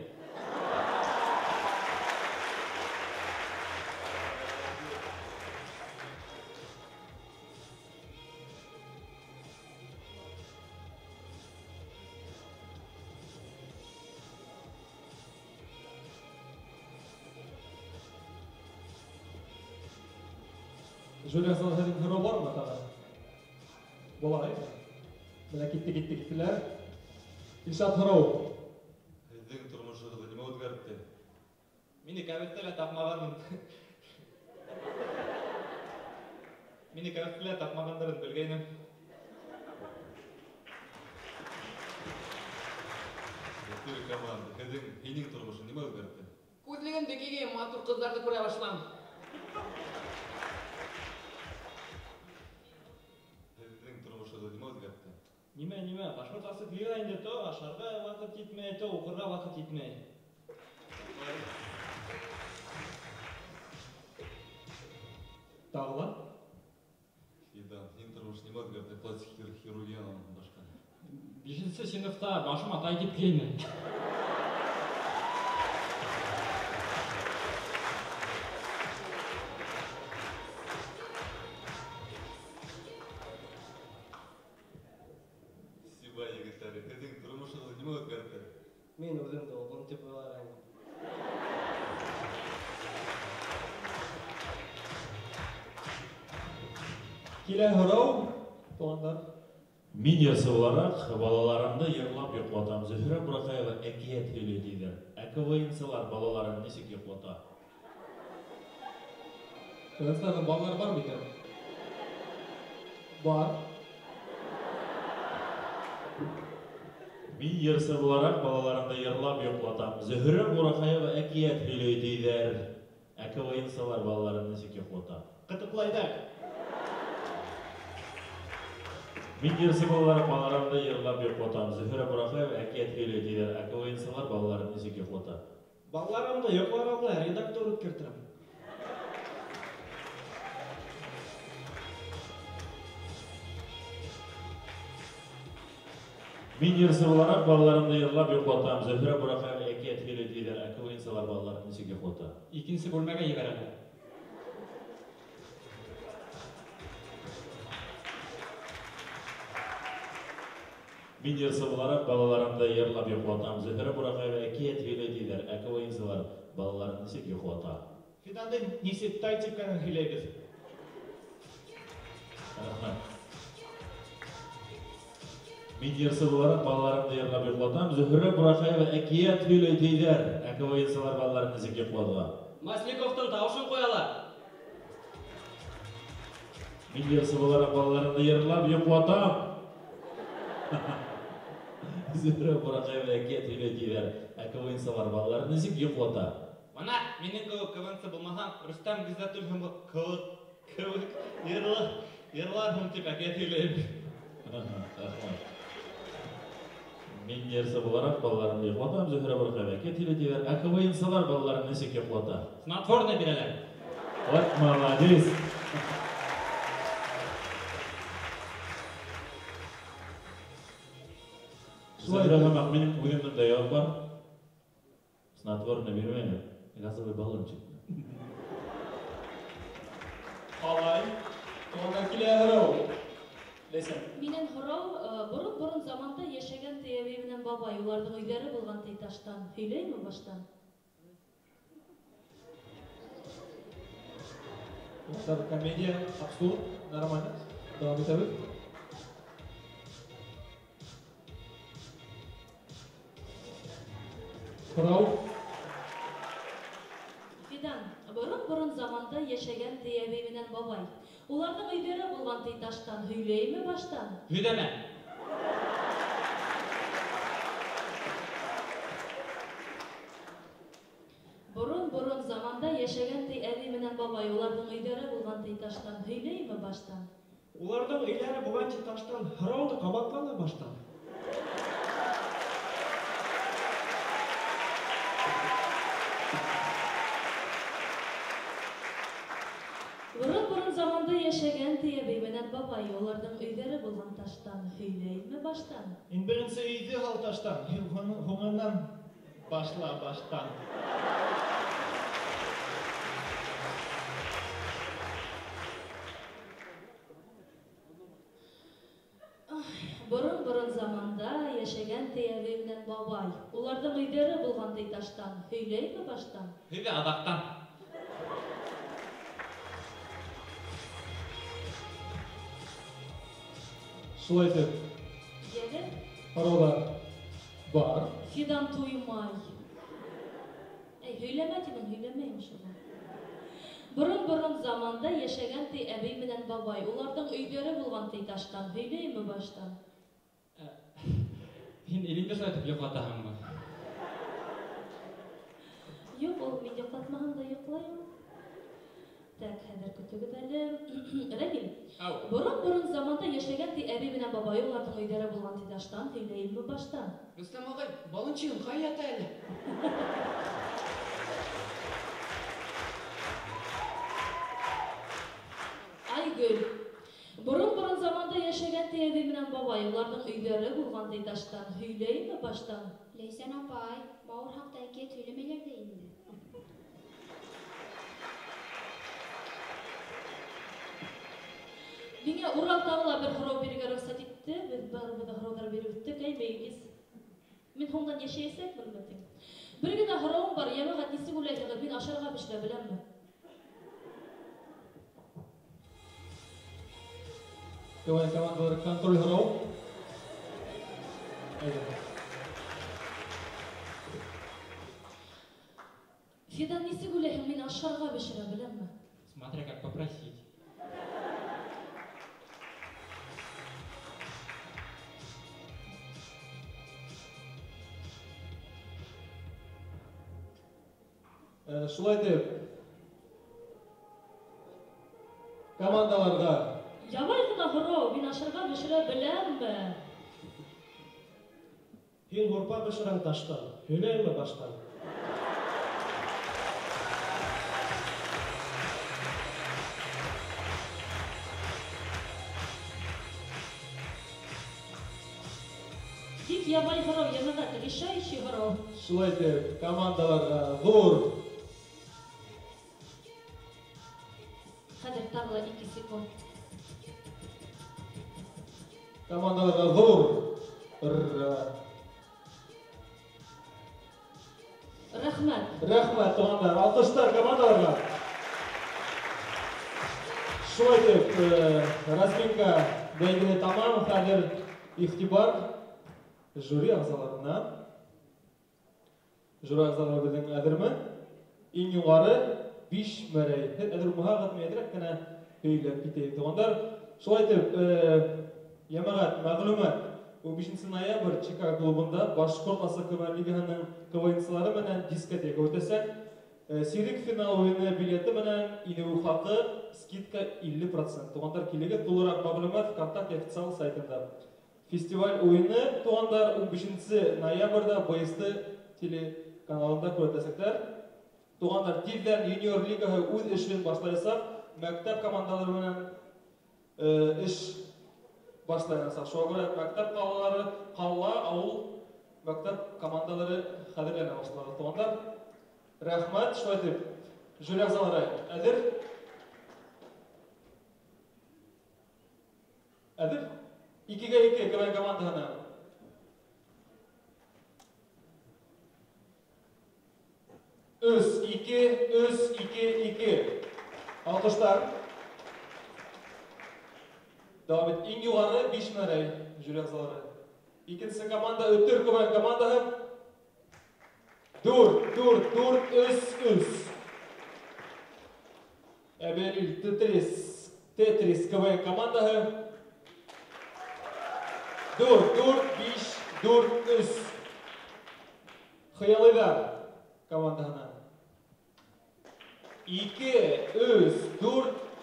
Жюри әгъзалары һеҙҙең һорау бармы тағы? Болай. Мына кеттилер. Илшат Харау. Һеҙҙең тормошығыҙҙы нимә үҙгәртте? Мине кәбеҫтә лә тапмағанмын. Мине кәбеҫтә лә тапмағандарын белгәйнем. Һеҙҙең команда, һинең тормошың нимә үҙгәртте? Күҙлегемде кигәйем, матур ҡыҙҙарҙы күрә башлам. Һеҙҙең тормошығыҙҙы нимә үҙгәртте? Нимә, башҡорт асып йыра инде то, ашарға ваҡыт етмәй, то уҡырға ваҡыт етмәй. Тағы ла? Фидан, һинең тормош нимә үҙгәртте? Пластик хирургиянан башҡа. 5-нче сыйныфта башыма тай типкәйне. Сибай егеттәре, һеҙҙең тормошығыҙҙы нимә үҙгәртте? Мин үҙем дә улым тип уйлағайным. Килә һорау, туғандар. Мин ясы буларак балаларымды йырлап йоҡлатам. Зөһрә Бураҡаева әкиәт һөйләй тиҙәр. Ә КВН-сылар балаларын нисек йоҡлата? КВН-сыларҙың балалары бар микән? Бар. Мин йырсы буларак балаларымды йырлап йоҡлатам. Зөһрә Бураҡаева әкиәт һөйләй тиҙәр. Ә КВН-сылар балаларын нисек йоҡлата? Ҡытыҡлайҙар. Мин йырсы буларак балаларымды йырлап йоҡлатам. Зөһрә Бураҡаева әкиәт һөйләй тиҙәр. Ә КВН-сылар балаларын нисек йоҡлата? Балаларымды йоҡларымда редактор үткәртерәм. Мин йырсы буларак балаларымды йырлап йоҡлатам. Зөһрә Бураҡаева әкиәт һөйләй тиҙәр. Ә КВН-сылар балаларын нисек йоҡлата? Икенсе бүлмәгә ебәрәләр. Мин йырсы буларак балаларымды йырлап йоҡлатам. Зөһрә Бураҡаева әкиәт һөйләй тиҙәр. Ә КВН-сылар балаларын нисек йоҡлата? Фиданды нисек тай типкәнен һөйләйбеҙ. Мин йырсы буларак балаларымды йырлап йоҡлатам. Зөһрә Бураҡаева әкиәт һөйләй тиҙәр. Ә КВН-сылар балаларын нисек йоҡлата? Масляковтың тауышын ҡуялар. Мин йырсы буларак балаларымды йырлап йоҡлатам. Зөһрә Бураҡаева әкиәт һөйләй тиҙәр. Ә КВН-сылар балаларын нисек йоҡлата? Мана, минең кеүек КВН-сы булмаһаң, Рөстәм Ғиззәтуллин кеүек йырларһың тип әкиәт һөйләйем. Мин йырсы буларак балаларымды йоҡлатам. Зөһрә Бураҡаева әкиәт һөйләй тиҙәр. Ә КВН-сылар балаларын нисек йоҡлата? Снотворный бирәләр. Вот молодец. Зөһрә һәм минең үҙемдең дә яуап бар. Снотворный бирмәйме? Газовый баллончик. Алай, туғандар килә һорау. Ләйсән. Минең һорау, борон заманда йәшәгән тәйәбей менән бабай, уларҙың өйҙәре булған Тәйташтан. Һөйләйме баштан? Туғандар комедия, абсурд, нормально. Давам итәбеҙ. Һорау. Фидан, борон заманда йәшәгән тәйәбей менән бабай, уларҙың өйҙәре булған Тәйташтан. Һөйләйме баштан? Һөйләмә. Борон заманда йәшәгән тәйәбей менән бабай, уларҙың өйҙәре булған Тәйташтан. Һөйләйме баштан? Уларҙың өйләре булған Тәйташтан. Һорауҙы ҡабатланы баштан. Борон заманда йәшәгән тәйәбей менән бабай, уларҙың өйҙәре булған Таштан. Һөйләйме баштан? Ин беренсе өйҙө һал таштан, һуңынан башла баштан. Борон заманда йәшәгән тәйәбей менән бабай, уларҙың өйҙәре булған Тәйташтан. Һөйләйме баштан? Һөйлә аҙаҡтан. Шулай итеп, Қараулар бар. Фидан туймай. Höyleme dedim, höylemeymiş ama. Burun zamanda yaşagan ti әбей менен бабай. Уларның өйдері булган ти таштан. Höyleymi baştan? Сен элеңде сайтып йоклатаһыңмы? Юк, ул мин йоклатмаганда йоклайм. Так, хәзер көтегез әле. Рәгил. Бурын заманда яшәгән ти әби менән бабай уларның өйдәре булган ти таштан. Höyleymi baştan? Рөстәм агай, балынчыгын кая әле? Айгөл. Бурын заманда яшәгән ти әби менән бабай уларның өйдәре булган ти таштан. Höyleymi baştan? Ләйсән апай, бауыр хакта әкият сөйләмәйләр дә инде. Миңа Урал тагыла бер һорау бирергә рөхсәт итте. Без барыбыз да һораулар биреп үттек. Әймәгез. Мин һондан яшәйсәк белмәдем. Бер генә һораум бар. Ямагат нисек уйлайсыз? Мин ашарга бишә беләмме? Кевен командалар контроль һорау. Фидан нисек уйлайсың? Мин ашарга бишә беләмме? Смотря как попросить. Шулай дип командаларга Ябай гына һорау, мин ашарга бишә беләмме? Һин һурпа бешерәң таштан. Höyleymi baştan? Тик ябай һорау, ямагат решающий һорау. Шулай дип командаларга зур Хәзер тагы 2 секунд. командаларга зур Рәхмәт. Рәхмәт тугандар. Алкыштар командаларга. Шулай дип разминка бәйгене тамам. Хәзер игътибар жюри ағзаларына. Жюри ағзалары безнең әзерме? Иң югары 5 мәрәй. Әзер мөхәгат мәдрәк кенә көйләп китәйек тугандар. Шулай дип ямагат мәгълүмат 15 ноябрь Чикаго клубында Башкорт Асакова лигаһының КВНчылары менән дискотека үтәсәк, сирек финал уены билеты менән инеү хакы скидка 50%. Тугандар килегез, тулырак мәгълүмат ВКонтакте официаль сайтында. Фестиваль уены тугандар 15 ноябрьдә БСТ телеканалында күрәсәкләр. Тугандар тиздән юниор лигаһы үз эшен башлайсак, мәктәп командалары менән эш башлайсак. Шуңа күрә мәктәп калалары, калла, авыл мәктәп командалары хәзерләнә башлады. Тугандар, рәхмәт. Шулай дип жюри ағзалары әзер. Әзер? 2-2 КВН командаһына. Өс 2. Алкыштар. Davam et. Иң югары 5 мәрәй жюри ағзалары. Икенче команда Өтөр КВН командаһы. Дүр, өс. Әбелил Тетрис КВН командаһы. Дүр, 5, өс. Хыялыйдар командаһына. 2,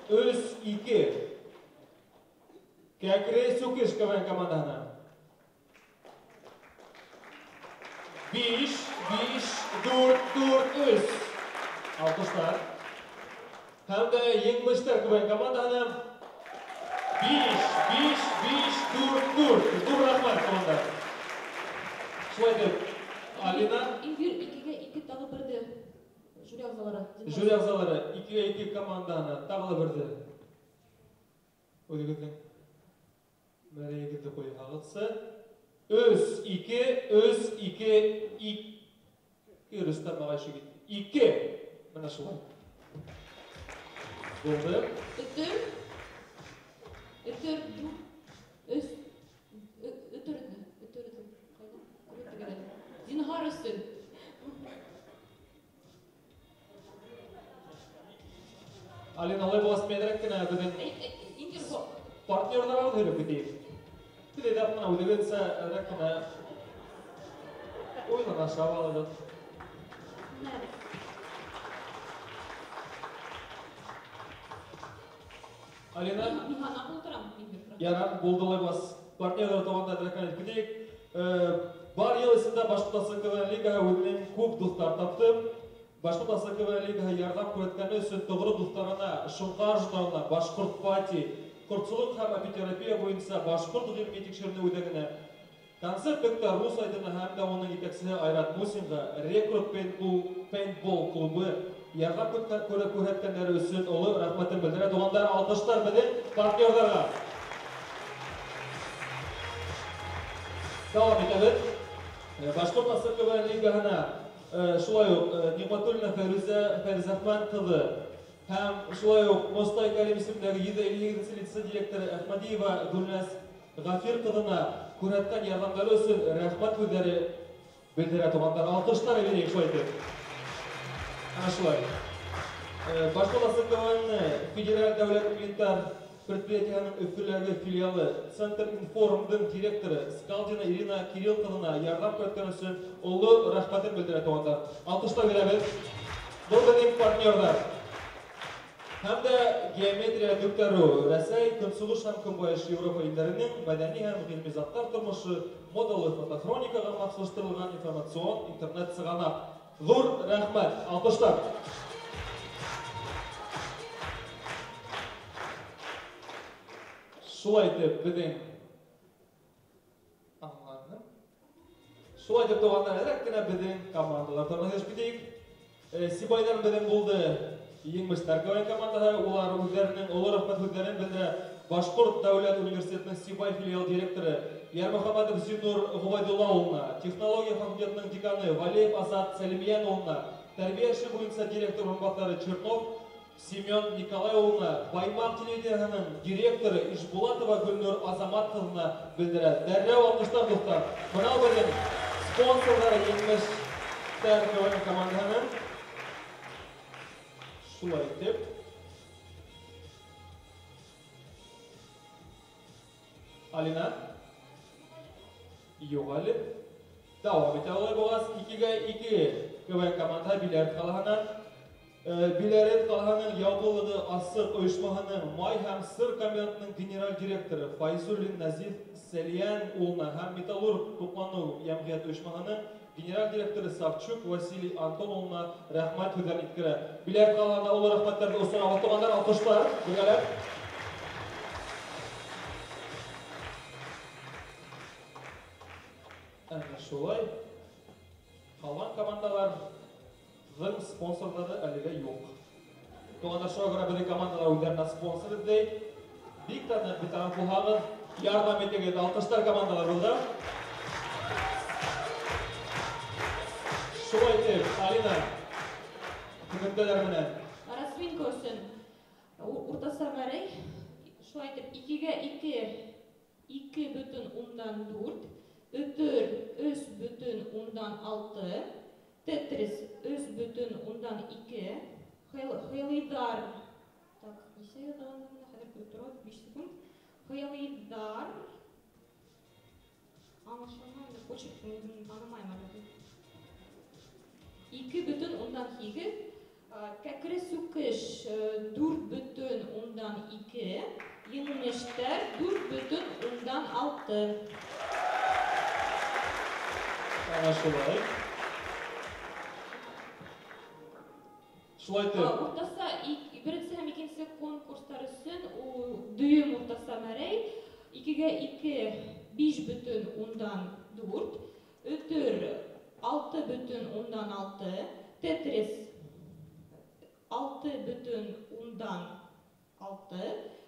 өс, 2. Кәкре Сукиш КВН командаһына. 5, 4, өс. Алкыштар. Һәм дә Еңмештәр КВН командаһына. 5, 4. Зур рәхмәт команда. Шулай дип Алина. Ингир 2-2 тагы берде. Жюри ағзалары. Жюри ағзалары 2-2 команданы тагы берде. O'zingizning mərəyinizdə qoyağıqsa. Өс 2. Rüstəm ağaşı gitti. 2. Mənə şulay. Oldu. Ötür. Ös. Ötürdü. менерек кенә безнең партнерларга һөреп китик. Тиде дә моны үдегенсә рәкенә уйлана шавалады. Алина, ярар, булдылай бас. Партнерлар тагында рәкенә китик. Бар ел исендә Башкортстан КВН лигаһы үзенең күп дуслар тапты. Башкортстан КВН лигаһы ярдәм күрсәткәне өчен тугры дусларына, Шуңкар журналына, Башкорт пати, Кортсулык һәм апитерапия буенча Башкорт гыйльми тикшерү үдәгенә, концерт доктор Рус Айдына һәм дә аның итәкчесе Айрат Мусинга, Рекорд пейнтбол клубы ярдәм күрсәткәннәре өчен олы рәхмәтен белдерә. Тугандар, алкышлар безнең партнерларга. Давам итәбез. Башкортстан КВН лигаһына шулай ук Ниматуллина Фәрзәхман кызы һәм шулай ук Мостай Кәрим исемендәге 157 лицей директоры Әхмәдиева Гөлнәс Гафир кызына күрсәткән ярдәмнәре өчен рәхмәт сүзләре белдерә. Тугандар, алкышлар бирик шулай итеп. Ana шулай. Башкортстан КВН федераль дәүләт милиттар предприятиянең Өфөләге филиалы Центр информның директоры Скалдина Ирина Кирилл кызына ярдәм күрсәткән өчен олы рәхмәтен белдерә. Тугандар, алкышлар бирәбез. Бу безнең партнерлар. Һәм дә геометрия докторы Рәсәй, Көнсугыш һәм Көнбайыш Европа илләренең мәдәни һәм гыйльми заттар тормышы, модалы фотохроникага махсуслаштырылган информацион интернет сыганак. Зур рәхмәт. Алкышлар. Шулай итеп безнең аңланды. Шулай итеп тугандар, элек кенә безнең командалар танышып китик. Сибайдан безнең булды Еңмештәр КВН командаһы, улар үзләренең олы рәхмәт сүзләрен белдерә. Башкорт дәүләт университетының Сибай филиал директоры Ярмөхәмәтов Зинур Губайдулла улына, технология факультетының деканы Валеев Азат Сәлимиян улына, тәрбия эше буенча директор урынбасары Чернов Семен Николай улына, Баймак телевидениеның директоры Ишбулатова Гөлнур Азамат кызына белдерә. Дәррәү алкышлар дуслар. Менә безнең спонсорлары Еңмештәр КВН командаһының шулай итеп Алина югалы дәвам итә алай булгас 2-2 КВН команда Биләрет калаһыннан Биләрет калаһының ябылыгы асык оешмаһының май һәм сыр комбинатының генераль директоры Файзуллин Назиф Сәлиян улына һәм металлург туклану ямгыять оешмаһының генераль директоры Савчук Василий Антон улына рәхмәт сүзләрен иткерә. Биләрет калаһына олы рәхмәтләрне усына тугандар, алкышлар. Бергәләп. Әнә шулай. Калган командаларның спонсорлары әлегә юк. Тугандар, шуңа күрә безнең командалар үзләренә спонсор эзләй. Бик тә битараф булһагыз, ярдәм итегез. Алкышлар командалар булды. Шулай итеп, Алина, күңелдәләр менән. Расвинка өчен уртасы мәрәй. Шулай итеп 2,2,4, Өтөр 3,6, Тетрис 3,2, Хыйлыдар. Так, ничә язган менә хәзер көтөрөп 5 секунд. Хыйлыдар. Аңлашылмады, почеркны танымайм әле. 2,8, Кәкре сүкеш 4,2, Еңмештәр 4,6. Шулай. Шулай итеп. Уртасы беренче һәм икенче конкурслар өчен дөйем уртасы мәрәй 2,2 5,4, Өтөр 6,6, Тетрис 6,6,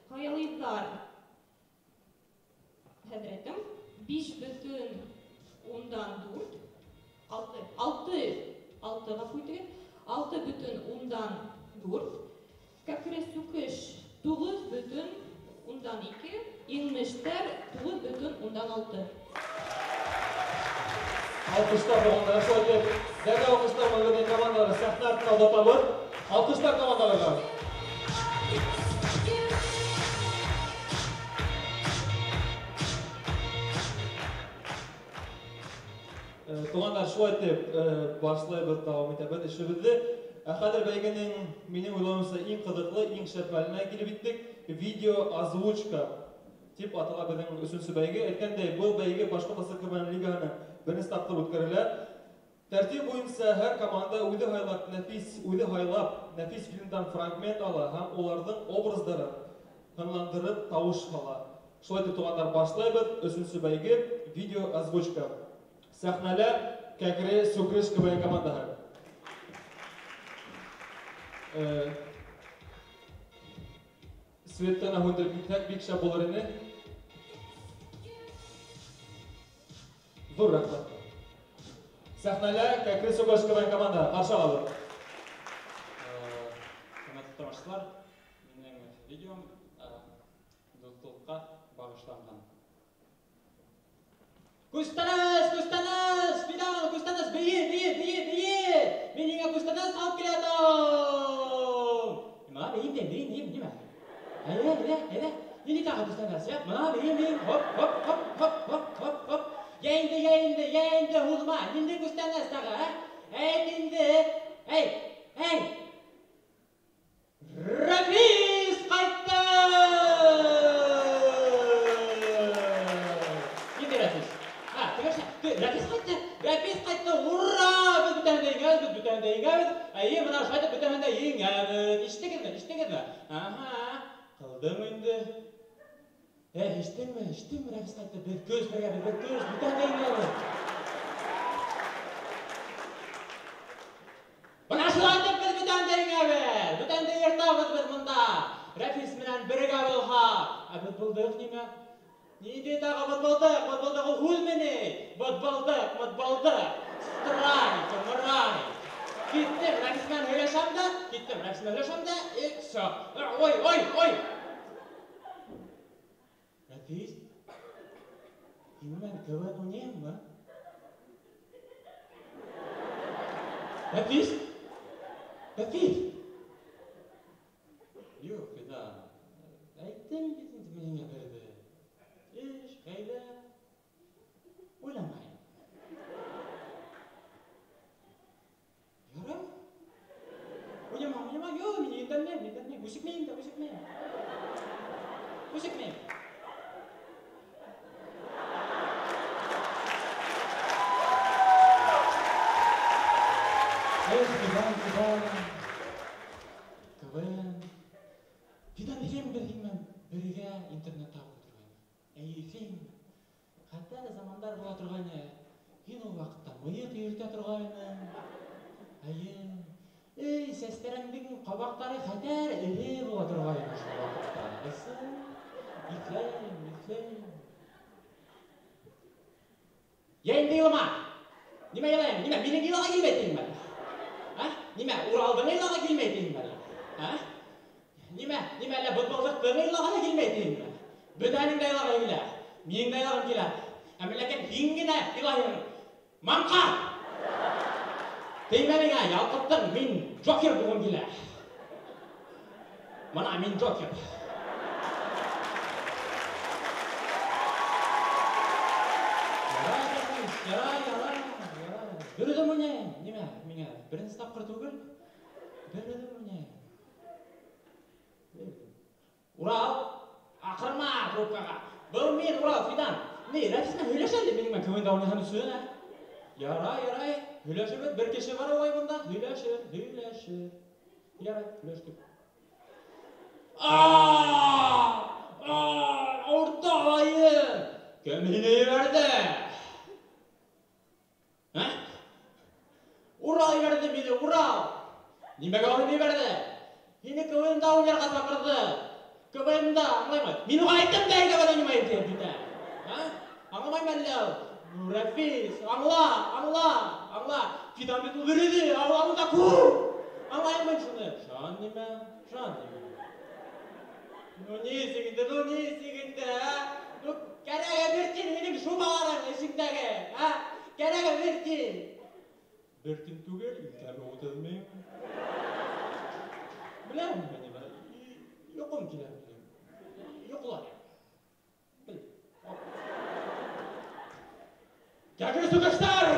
Хыйлыдар хәзрәтем 5,4, 6 гафу итегез, 6,4, Кәкре сүкеш 9,2, Еңмештәр 9,6. Alkışlar komandaları şöyle değerli alkışlar komandaları sahne altına uzatılır. Alkışlar komandaları. Тугандар, шулай итеп башлайбыз, дәвам итәбез эшебезне. Хәзер бәйгенең минем уйлавымча иң кызыклы, иң шәпәленә килеп иттек. Видео озвучка дип атала безнең 3нче бәйге. Әйткәндәй, бу бәйге Башкорт КВН лигаһының беренче тапкыр үткәрелә. Тәртип буенча һәр команда үзе хайлап нәфис фильмдан фрагмент ала һәм уларның образларын тыңландырып тавыш ала. Шулай итеп, тугандар, башлайбыз 3нче бәйге видео озвучка. Сәхнәлә Кәкре Сүкреш КВН командаһы. Светтана Хундер бик шәп булыр иде. Зур рәхмәт. Сәхнәлә Кәкре Сүкреш КВН командаһы каршы алалар. Хөрмәтле тамашачылар, минең видеом доступка багышланган. Күстәнәс, фидал, күстәнәс, бие. Мин еңа күстәнәс алып киләдем. Мына бие, нимә? Әйдә. Нинди тагы күстәнәс, я? Мына бие, хоп. Я инде, узма. Нинди күстәнәс тагы, а? Инде. Эй. Рафис кайтты! Нинди Рафис? Рафис кайтты, ура! Biz бүтәнде еңәбез. Әйе, мына шайтып бүтәнде еңәбез. Иштегезме? Аха, кылдым инде. Иштеңме, Рафис кайтты. Без көз бергәбез, бүтәнде еңәбез. Мына шулай дип без бүтәнде еңәбез. Бүтәнде ертабыз без монда. Рафис менән бергә булһа, без булдык нимә? Нинди тагы булдык, үлмени. Булдык. Страйк. Киттем, Рафис менән һөйләшәм дә, и всё. Ой. Рафис, син менән КВН уйнайсыңмы? Рафис? Юк, да. Әйттем бит инде миңа берде. Эш, кайда? Уйламайм. Ярай? Уйламайм. Юк, мин интернет. Үсекмәйм. КВН. Фидан билем бергә интернетта отырган. Фильм. Хәтта замандар була торган. Ин ул вакытта мыек йөртә торган. Сәстерәңнең кабактары хәтәр эре була торган шул вакытта. Итләйм. Я инде елма. Нимә елайм? Нимә минең елага килмәдеңме? Нимә Уралдың елага килмәдеңме? Нимә лә футболчылыктың елага килмәдеңме? Бүтәнең дә елага килә. Минең дә елагым килә. Ләкин һин генә елайың. Мамка! Теймә миңа, ялкыттың, мин Джокер булгым килә. Мына мин Джокер. Ярай. Бирдем менә, нимә? Миңа беренче тапкыр түгел. Бирдем менә. Урал, акырма трубкага. Бу мин Урал Фидан. Рафис менән һөйләшәле минем КВНда уйнаган үсүне. Ярай. Һөйләшәбез, бер кеше бар улай монда. Һөйләшер. Ярай, һөйләштек. Урталайым. Кем мине ебәрде? Урал ебәрде мине, Урал. Нимәгә ул ебәрде? Мине КВНда уйнарга чакырды. КВНда, аңлаймы? Мин уга әйттем дә КВНда уйнамайм дип бит. Аңламайм әллә. Рафис, аңла. Фидан бит ул береди, аңлавында күп. Аңлаймын шуны. Шан нимә? Ну нисегенде, Ну кәрәгә бертин минең шубаларым ишектәге, Кәрәгә бертин. Бертин түгел, икән 30 мең. Беләм менә. Йокым килә. Йоклар. Кәкре сүкештәр!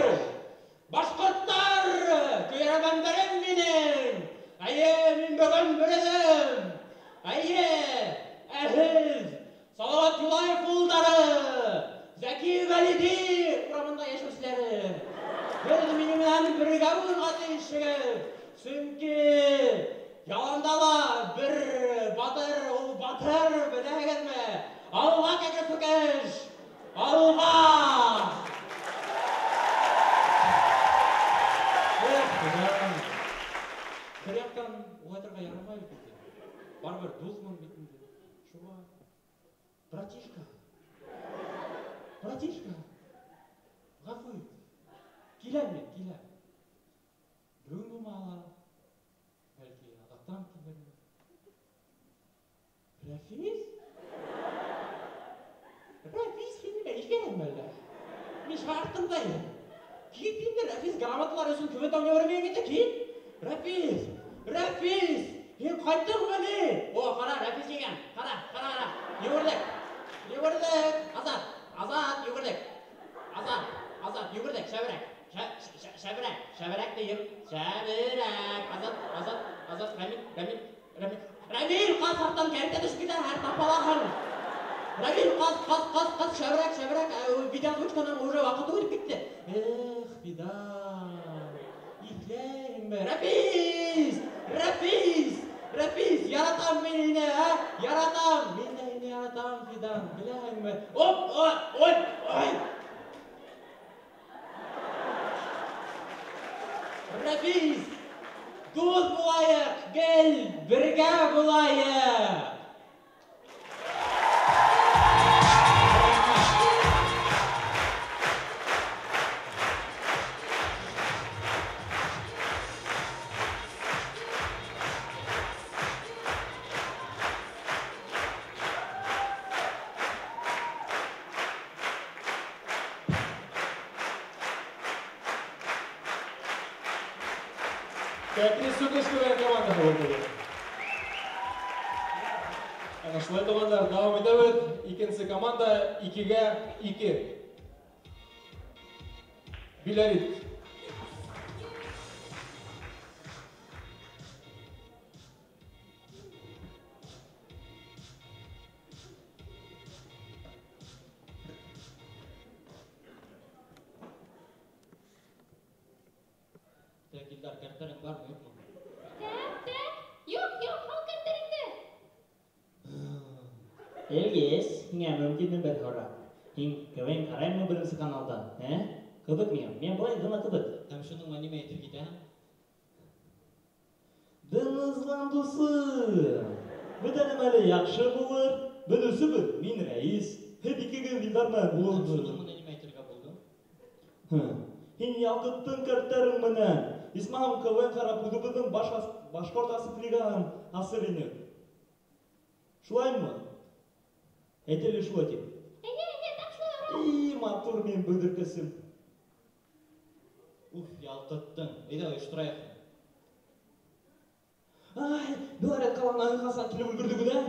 Братишка. Братишка. Ғафу ет. Келем мен, келем. Бүгін болмағала. Бәлки ағаттан келермін. Рәфис? Рәфис фильмге ішкенім әлі. Мен шарттымдайым. Кейін фильмде Рәфис грамоталар өсін көмет ойнап өрмеген кейін. Рәфис! Рәфис! Мен қайттым ғали! О, қара, Рәфис еген. Қара. Югірдік. Азат, югірдік. Азат, югірдік. Шәбірәк дейім. Шәбірәк. Азат, Рамил, қаз сарттан кәрітті түшкеді, әр тапалағын. Рамил, қаз, шәбірәк. Видеозвучканың уже вақыты өтіп кетті. Эх, Фидан. Ихлейін бе. Рәфис, яратам мен ені, яратам. Мен де ені яратам, Фидан. Біләйін бе. Ой. Рәфис, дос болайық, гел, бірге болайық. Тәкрис Сүкешкілер командасы болды. Шулай командар давам етеді. Икенче команда 2-ге 2. Биларит. Тәкилдар, кәрттерің бар ма, yok mu? Yok, al kərtlərində. Elgis, hingə mümkünün bir xora. Hing, көбен қарайын mı бірінші каналда? Кыбык мен бұлай ғына кыбык. Там шының мәнеме етір кет, Дыңызған досы. Бұтәнім әлі яқшы болыр. Бұнысы бұд, мен рәйіс. Хеп екеге вилдармен болыр. Там шының мәнеме етірге болды? Хин ялқыттың кәрттерің мінен. İsmail Kıvın Karapudubudun Başkort Asıpliganın asırını. Şulay mı? Eteli şulay deyip. Tak şulay. İyi matur men bödürkesim. Yalqıttın. Eyda uyuşturayық. Ay, Bilaret kalanların Hasan Tilip үлгірдігі да?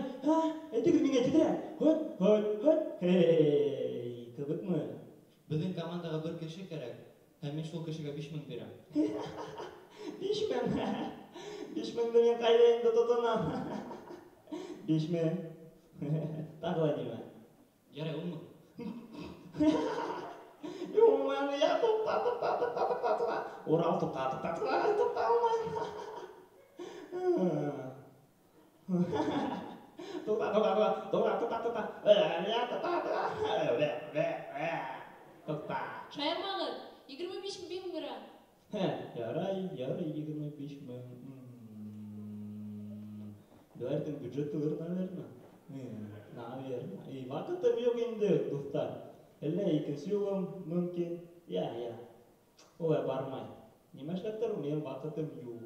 Әйтігір мен әтедірі? Höt. Hey, kıvık mı? Bizim komandaға bir kişi керек. Мен шул кешегә 5000 бирәм. 5000. 5000 мен кайда инде тотынам? 5000. Тагыла диме. Ярый, улмы? Юман, я тупа. Урал тупа. Тута. Шайырмағыр. 25 bin lira. Ярай, 25 bin. Бәрдің бюджеті өр, наверное. Вақытым yok енді, достар. Әлі екінші ұлым мүмкін. Я. Олай бармай. Неме шаттыр, мен вақытым yok.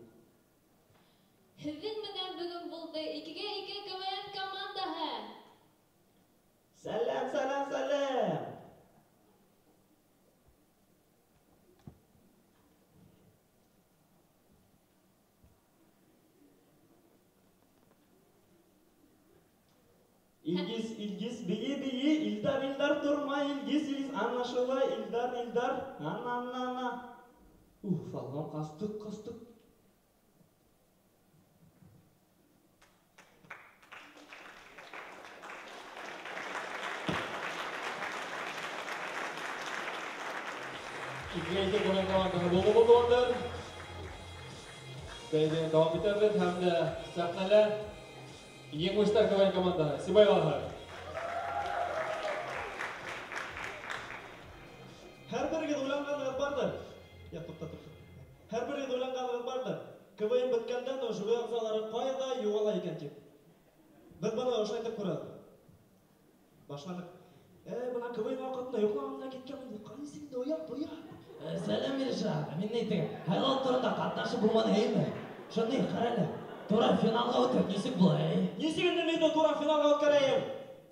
Һеҙҙең менән бөгөн булды 2-ге 2 КВН командаһы. Сәләм. İlgiz, biyi, İldar durma, İlgiz, anlaşıla, İldar, ana. Allah'ım kastık. İkinci konan komandağı bolu komandır. Beyden devam edebilir hem de sahneler yengmişler konan komandağı. Sibay Valhar. Her biriga o'ylanganligimiz bordir. To'xta. Her biriga o'ylanganligimiz bordir. KVN bitgandan o'sha a'zolari qayerda yo'qolar ekan deb. Biz buni o'sha aytib ko'radi. Башланып. Бuna квн вакытында йоклағанда кеткенмін. Қанысыңды оят. Сәлем Ильша, мен нейтігі, айлау тұрында қатнашы болманы әйімі. Шынды қарайлы, тура финалға өтіп, несік бұлай? Несігінде мейді тура финалға өткәрейім.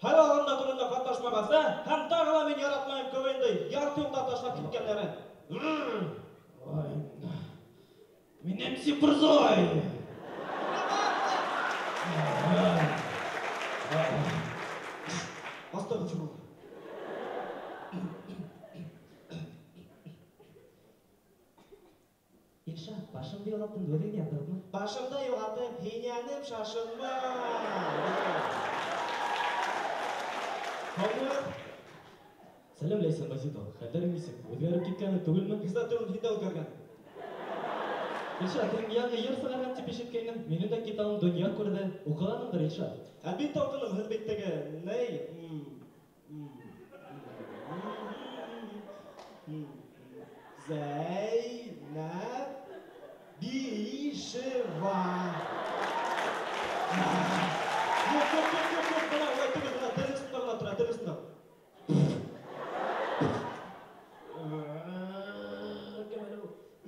Айлауғанда тұрында қатнашмағасы, һәм тағыла мен яратмайым квнді, ярты ұлда ташлап кеткендері. Ой, мен әмсі бұрзой! Астағыфирулла. Ильша, башымды yo'qotdim, o'zing gapirma. Башымды yo'qotib, hiynanim шашынма. Қомыр. Сәлемлейсің, Басито. Қайдар емесің, өзгеріп кеткені түгілмі? Кызлатуын хида өзгерген. Ильша, сен яғы ер сығарған тепеш еткенім, менің де кетауым дүния көрді. Оқығанымdır, Ильша. Әлбетте оқыным, әлбеттегі. Ней? Zeynep Bişiva. Yok, bana öğretiniz, bana teröristler anlatıra, teröristler.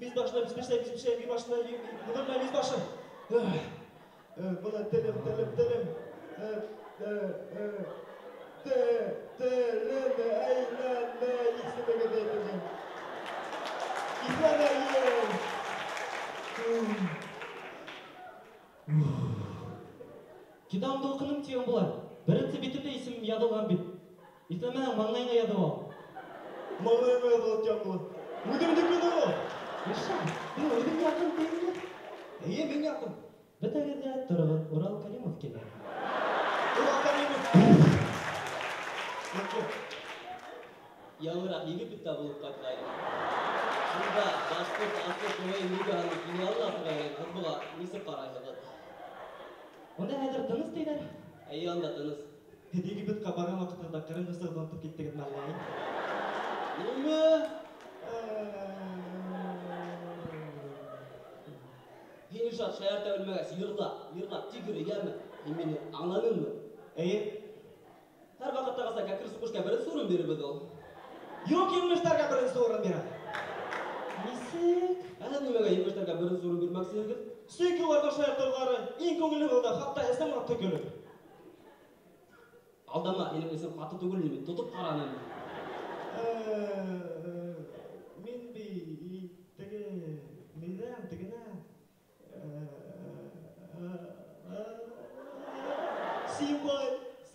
Biz başına, bir başına, bununla biz başına. Bana telim. Telim, eğlenme, ikisine gidelim. Kitapta okudum diyorum bular. Birinci bitirde isim yazılgan bit. İstemeden mаңнайыңа yazып ал. Mаңнайыңа yazып ал diyorum bular. Ödümdük mü o? Yaşa, ben ödüm yakın değil mi? İyi, ben yakın. Bir tane Turgut Ural Karimov keldi. Ural Karimov. Yağmur Египетте болып қайтқайды. Шында Башқұрт Асық ойын лиганың финалын атырайын қызбыға несіп қарайды. Онда әдір тыныс дейдер? Әй, онда тыныс. Египетке барған уақытында Қырым Мысырды ұмытып кеттігін мәлімдейін. Неме? Хиншат шаярта білмегес, йырлап, тигірі емі. Емені аңланын мы? Әйе? Әр вақытта қалса кәкір сұқышқа бірін сұрын беріп еді ол. Yok, емештарға бірін сұрын беріп. Несек? Әлі немеге емештарға бірін сұрын бермек сергіз? Сүйкілерді шаяқтырғары ең көңілі болды, хатта әсім атты көліп. Алдама, енің есім қатты түгіліне тұтып қаранын. Мен мейден тігіне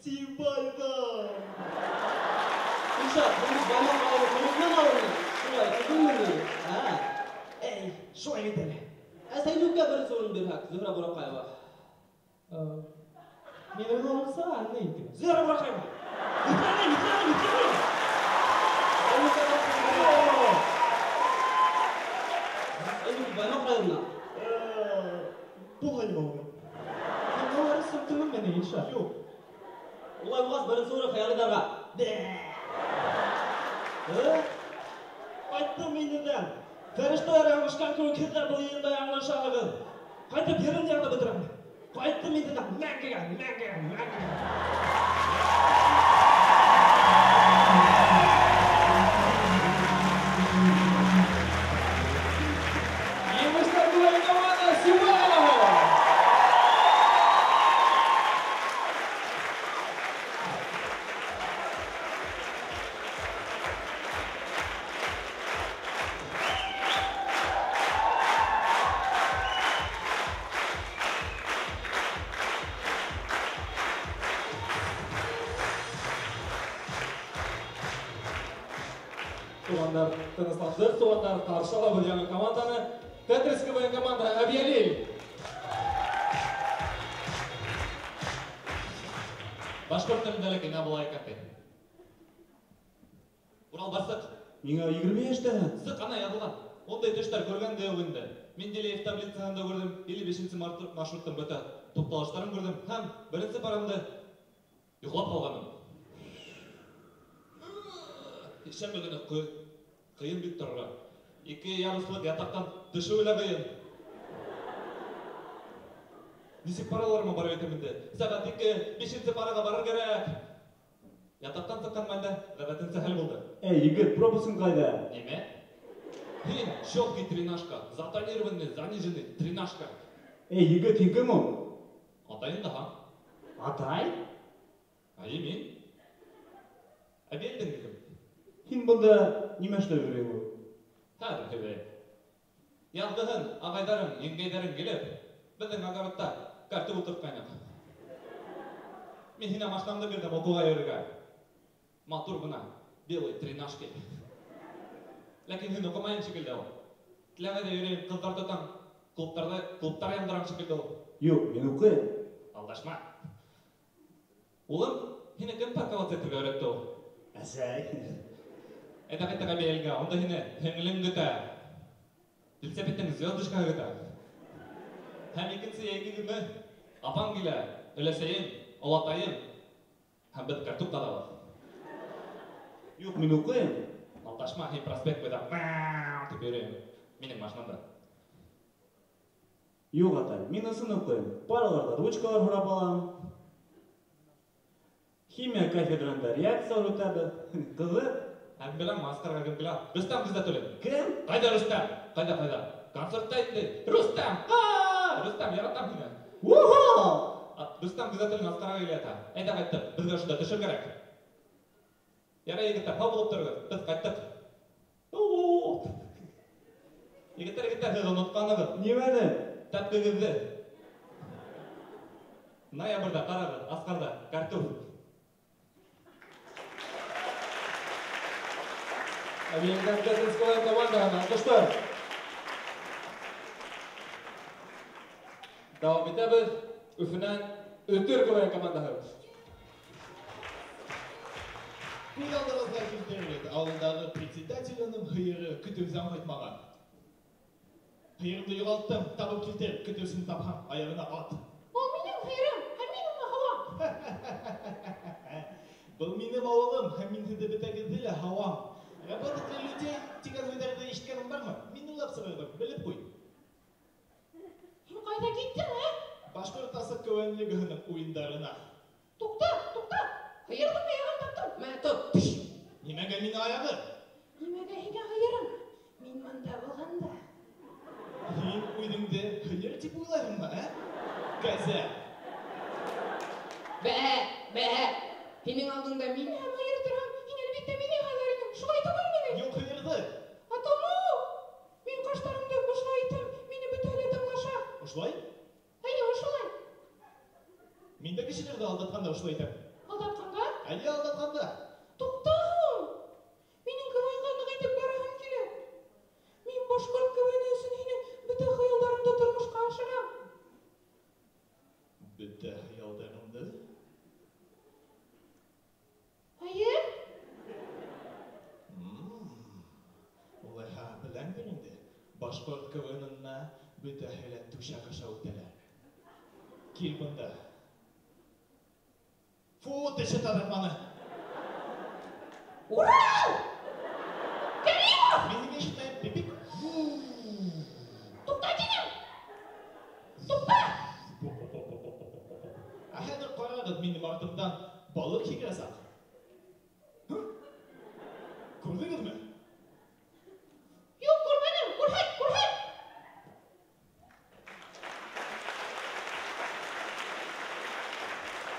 Симбайға. Uşak, bunu bana bağlı konuşma bağlı. Şuraya çıkın mı? Ey, şuraya gidelim. Sen nükle bir sorun bir hak. Zühre bırakayım bak. Benim olsa anneydi. Zühre bırakayım. Yüklenin. Bana bakayım lan. Bu hanım oldu. Ne var sırtımın beni inşa. Yok. Olay bu kadar sonra hayal ederler. Ayttım meniden. Ferişteler yanlışkan köykezler bu yerinde yanlış ağır. Qaytып yerim yerді бітірім. Qayttım meniden. Мәңгіген. Емештер бұлай команда Симбайға! Туғандар тынысланды, туғандар қаршы ала бір жаңа команданы. Тетрис КВН команда объявили. Башқұрт тіліндегі не болайық әпе? Урал барсық. Меңа 25-ті. Сіз қана ядылған. Ондай төштер көрген де өңді. Мен Делеев таблицаһында көрдім. 55-ші маршруттың бөті топталыштарын көрдім. Һәм бірінші парамды ұйқылап қалғаным. Шәмбе күні қиын бит тұрға. 2 ярусылық ятақтан түші өлі қиын. Несек параларыма барып етімінде. Сағат 2, 5-ші параға барыр керек. Ятақтан сыққан мәлді ғабатын сәхіл болды. Егет, пропусың қайда? Неме? Щеткий тренажка, затонированный, заниженный тренажка. Егет, сен кім ол? Атайын да, ха? Атай? Мен? Әбелдің кім? Сен бұнда неме ұштап жүрек ол? Хәдір кебе. Яғдығын, ағайдарың, еңгейдарың келіп, біздің ағарытта карты отырып қайнақ. Мен хина машинамды бердім оқуға өріға. Матур бұна, белый тренажки. Ләкин хин оқымайын шекілді ол. Тіләңі де үйрейін қыздар тұтан, клубтар яндыран шекілді ол. Yok, мен оқиын. Алдашма. Олым, хина кім парковаться етірге өретті ол? Әсәй. Әдәқеттіға бейелге, онда хина хеңілін күті. Білсепеттің звездышқа күті. Һәм екінсі егігімі, апан келі, өлесейін, олатайын, һәм біз картуп қадалы. Yok, мен оқиын. Алдашма, хин проспект бойда тіп өрейін. Менің машинамда. Yok Атай, мен ысын оқиын. Параларда ручкалар сұрап алам. Химия кафедранда реакция өтеді. Қызық. Һәм білем, масқарға кім білем. Рүстәм бізде төлен. Кім? Қайда Рүстәм? Қайда? Концертта етті. Рүстәм! Рүстәм, яратам хина. Рүстәм бізде төлен масқарға келеді. Әйда қайттық, бізге ұшында түшір керек. Яра егіттер, хау болып тұрғы. Біз қайттық. Егіттер, сіз ұнытқанығы. Немені? Тәпкігізді. Ноябрда, қарағы, асқарда, картуф. Американ Катинская команда, алқыштар. Давам етеміз. Үфінен өтір көлген командаға. Финалдығызға келтіріледі. Ауылдағы председателінің хыйыры күтімзен қайтмаған. Хыйырымды юғалттым, табып келтер, күтімсін тапқан аяғына ат. Ол менің хыйырым, һәм мен оны хавам. Бұл менің ауылым, һәм мен сізді бітәгізді хавам. Работать для людей, тиган өйдерді ешкенім бар ма? Мен ұлап сығырдым, біліп қой. Сен қайда кеттің, ә? Башқұртасы көңілігінің ойындарына. Тоқта, хыйырдың аяғын таптым. Мә, топ, немеге менің аяғы? Немеге хеген хыйырым? Мен мұнда болғанда. Сен ойдыңды хыйыр деп ойлайын ба, ә? Кәзі. Бә, сенің алдыңда мен һәм хыйыр тұрам. Сен әлбетте менің хыйырым. Шулай түгіл менің? Yok хыйырды. Атаму! Мен қаштарымды ұшылайтым. Мені бүтәлі тыңлаша. Ұшылай? Әйе, ұшылай. Мен де кішілерді алдатқанда ұшылайтым. Алдатқанға? Әйе, алдатқанда. Тоқтау! Менің көвайға нығайтып барағым келі. Мен башқұрт көвайнесін енің бүті хыялдарымды тұрмышқа ашырам. Бүті хыялдарымды? Әйе? Олайға білән берінді. Башқұрт көвайнына бүті хыялат түші қаша өттелер. Кел бұнда. Фу, тіші тадарманы. Ура! Кәрімов! Менің ешітмейіп, бебек. Тоқта денем! Тоқта! Әхәдір қарағыд менің артымдан балық хигіресақ. Көрдіңіз ме? Yok, көрмедім! Көрхет!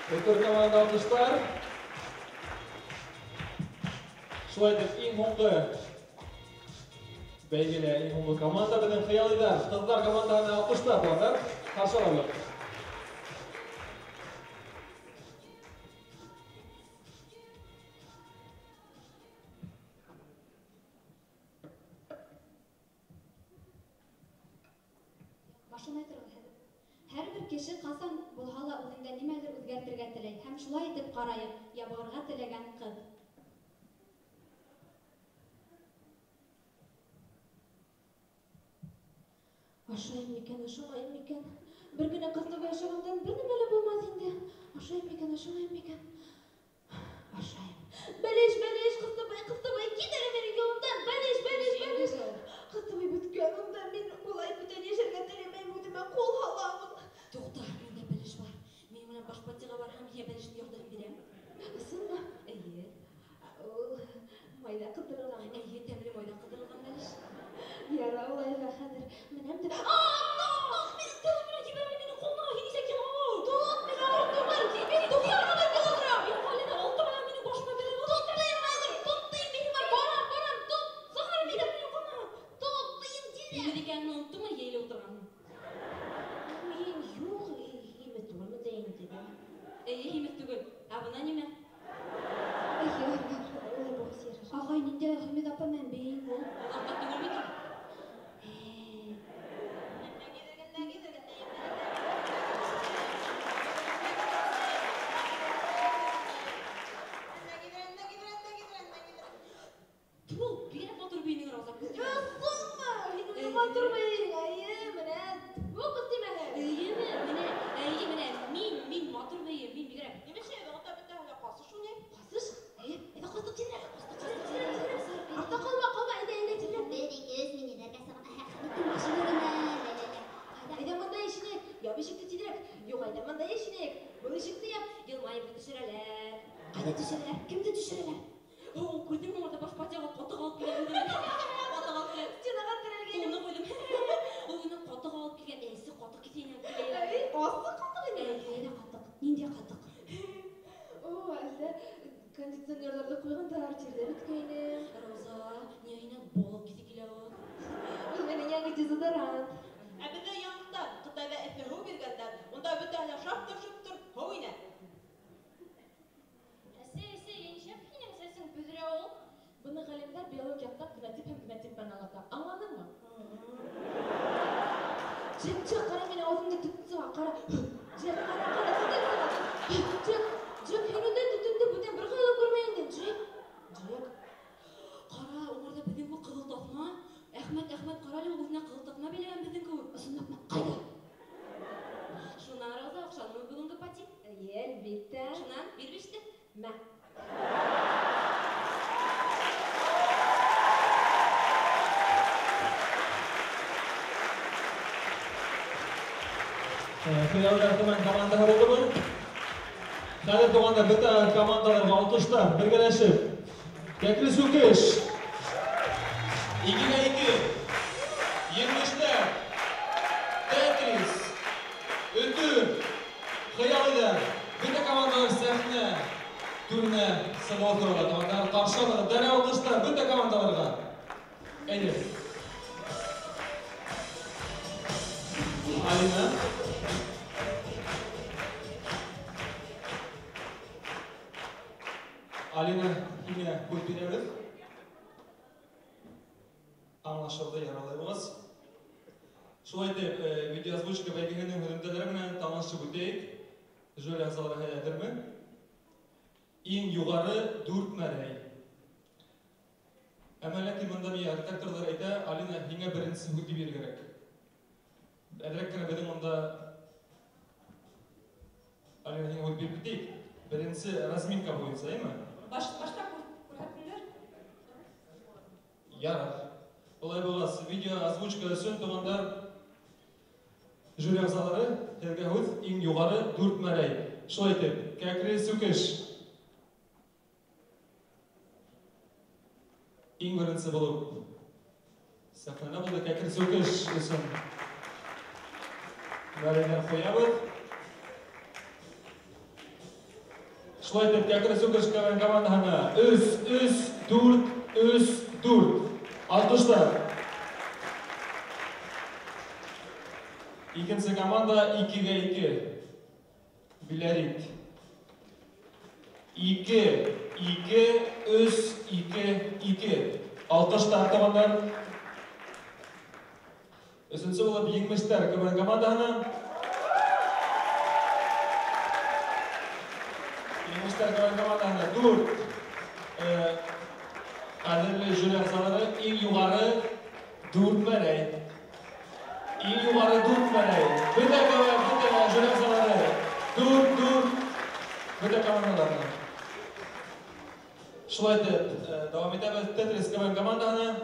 Өтір команда алқыштар. Шулай деп ең оңғы бәйгелі ең оңғы команда біздің қиялидар. Қыздар командағына алқыштар болғандар. Қаршы алып. Башын айтырғы һәр бір кеше қасан болса ла үзеңдә нимәдер үзгәртергә теләй һәм шулай итеп караеп, ябарга теләгән кыз. Ашайым микән, ашамайым микән? Бер генә кызны яшәгәндән бер нәмә лә булмас инде. Ашайым микән, ашамайым микән? Ашайым. Бәлеш, кыстыбай, кит әле минең юлымдан. Бәлеш. Кыстыбай бүткән, унда мин болай бүтән яшәргә теләмәйм, үземә кул һаламын. Тукта, миндә бәлеш бар. Мин менә башпатига барһам, я бәлешне ярдәм бирәм. Ысынмы? Әйе. Кімді түсірілер? Кімді түсірілер? Көрдің бе, орда баш партияға қотық алып келген. Қотық алып келген. Жаңаға тірелген. Оны қойдым. Ол күні қотық алып келген. Әйсі қотық кетейін келген. Осы қотық еді? Ненде қотық? Ненде қотық? Әлде кондиционерлерді қойғандар, терде біткейні. Роза, не айна болып кете келеуі. Бұл менің яңы дезодорант. Әбіді яңықтар, Қытайда ФРУ бергендар, онда бүті әлі шаптыр-шаптыр, хойна. Әсе, еншеп кенен сәсің бүдіре ол. Бұны ғалемдер биологияқта фенотип һәм генотип мәналарда. Аңладың мы? Джек, қара мен аузымды түттіға, қара. Джек, қара, түттіға. Джек, хенуді түттінді бүтен бір қылы көрмейінден, Джек. Қара, оларда біздің бұл қығылтатма. Әхмет, қаралы өзіне қығылтатма белеген біздің көк. Ұсынатма, қайда? Шунан Роза, ақшаның бүгінгі пати. Әлбетті. Шунан, бербешті. Мә. Xiyallar tuman komanda oldu. Hadi tuğanda bütün komandalarga alkışlar, birleşip. Tekli Sukish. 2'ye 2. Yenmişler. Tetris. Ötür. Xiyaliler. Bütün komandalar sahne turuna sıvı otururlar. Karşılarına dene alkışlar bütün komandalarga. Elif. Alina. Alina yine koyuyoruz. Anlaşıldı yaralayımız. Şöyle video озвучка belgelerinin hürümdelerinden tanışıp öteyik. Şöyle yazıları hayadır mı? En yukarı 4 mərey. Əmələt imanda bir redaktorlar ayda Alina yine birincisi hüddi bir gerek. Ədirəkkənə benim onda Alina yine hüddi bir biteyik. Birincisi razminka boyunca, değil mi? Başta көрәтіндер? Yarar. Olay boğaz. Video озвучка üçün tuğandar jüri ağzaları tergahüz en yukarı 4 mərey. Şol etib. Kəkri Sukish. En birincisi bulup. Sahnene buldu Kəkri Sukish üçün. Məreyden koyabız. Şol etib Kəkri Sukish komandasına 3-4. Alkışlar. İkinci komanda 2'ye 2. Bilerit. 2, 3, 2. Alkışlar komandan. Üçüncü olup yengmişler komandasına. Yengmişler komandasına 4. Kadirli jüri ağzaları en yukarı 4 mərey. En yukarı 4 mərey. Bütün jüri ağzaları 4. Bütün komandalarına. Şolay edip devam edemiz Tetris komandasına.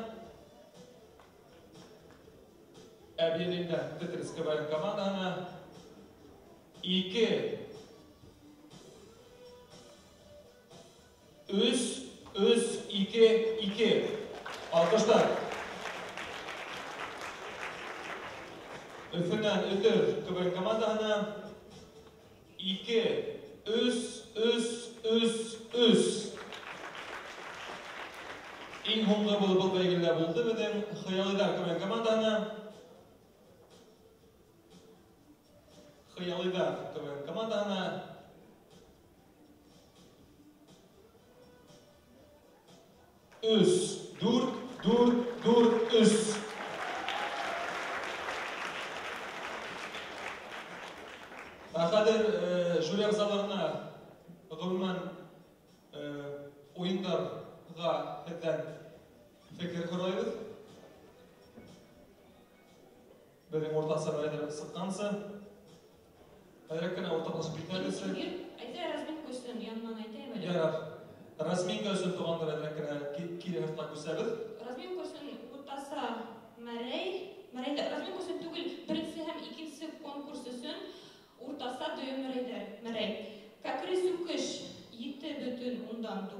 Əbiyelinden Tetris komandasına. 2 3 2. Alkışlar. Öfünden ötür komandasına. 2 3. En honglı bulup belgeler buldu ve de Xiyaliler komandasına. Xiyaliler komandasına. Üs, dur, üs. Kadir jüri ağzalarına gülmen oyunlarga heden fikir kurayız. Benim ortası ayda sıkkansın. Ayrakkana ortalaşıp biterlisi. Ayda razmin koysun yanından aytayım öyle. Yarar. Razminka üçün tuğanlar ayrakkana kiri hırtlak üsəbіз. Razmin koysun ortası mərey. Razmin koysun tügül birincisi hem ikincisi konkurs üçün ortası düğün mərey. Kakri Sukish 7,3 4,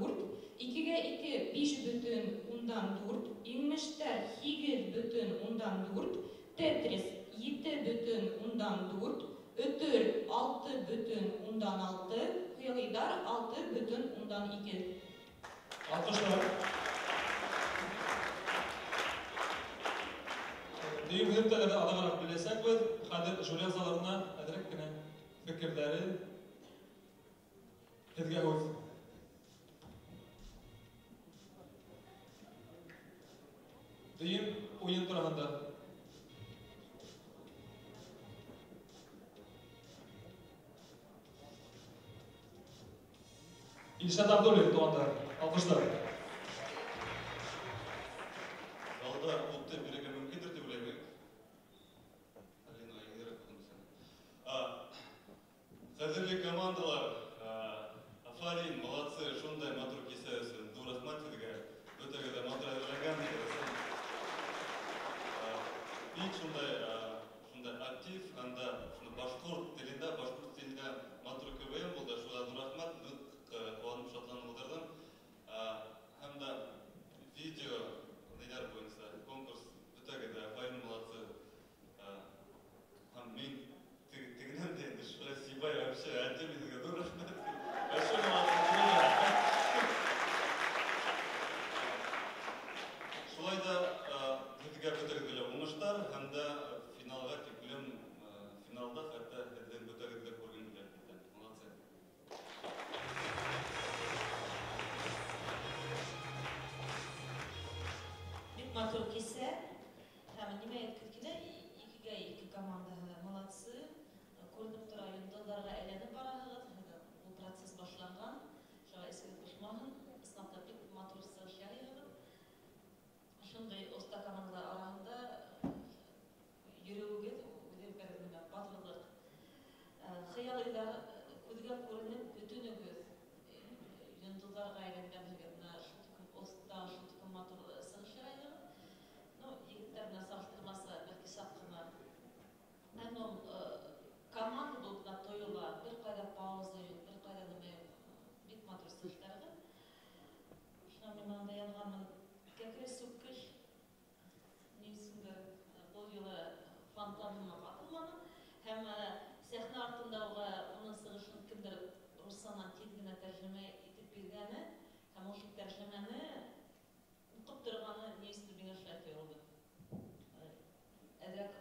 2-2 5,4, иңмештер 8,4, Tetris 7,4, Ötür 6,6, Hıyalidar 6,2. Alkışlar. Deyim hüptelerde adağırak bilesek ve Kadir Julian zalarına ederek yine fikirleri hizge öz. Deyim oyun turağında. İlşat Abdullah doğanda. Alkışlar. Залда отты береге мөмкиндир деп ойлойм. Алина айгерек болсун. Кадірлі командалар, Афарин, молодцы, шундай матур кисесин. Дурасман сизге, өтөгөдө матур айырлаган экенсиң. Бик шундай актив, анда башкорт тилинде матур көбөйөм болду. Шуга дурасман, кубанып шатланып отурдум. Hamda видео neler boyunca konkurs öteki de Афарин молодцы. Мен тегінен де шулай сибай вообще отдельный дурасман. Большой молодцы. Шулай да бізге көтергілі оңыштар, hamda финалға кекілім финалда хатта әден көтергілі көрген білер. Молодцы. Матур кесе, hem nime etkili, iki komanda молодцы. Ko'rinib turgan yıldızlarga aylanib barağız. Bu proses boshlangan. Şoğa eski ko'chmag'in, isnofda bik matур sirshaydi. Shunday usta komandalar orasida yuruvga o'zgartirma batırlik. Xayollar ko'zga ko'rinib butuniga yıldızlarga aylangan usta matур sirshaydi. Yigitlerle salıştırması belki sapkına. Ama komanda bulup da toyula, bir kayda pauza yok, bir kayda demeyi bit matır sırtlarga. Şuna memanda yanğanın kakre sukkiş, neyisinde bol yıla fantamına batılmanı. Hem sahne altında onun sığışını kimdir Ruslan'dan tezgine tercüme etip bilgeni, hem o şu tercümeni uqib turgani neyisinde bine şahit oldu. Әдрәк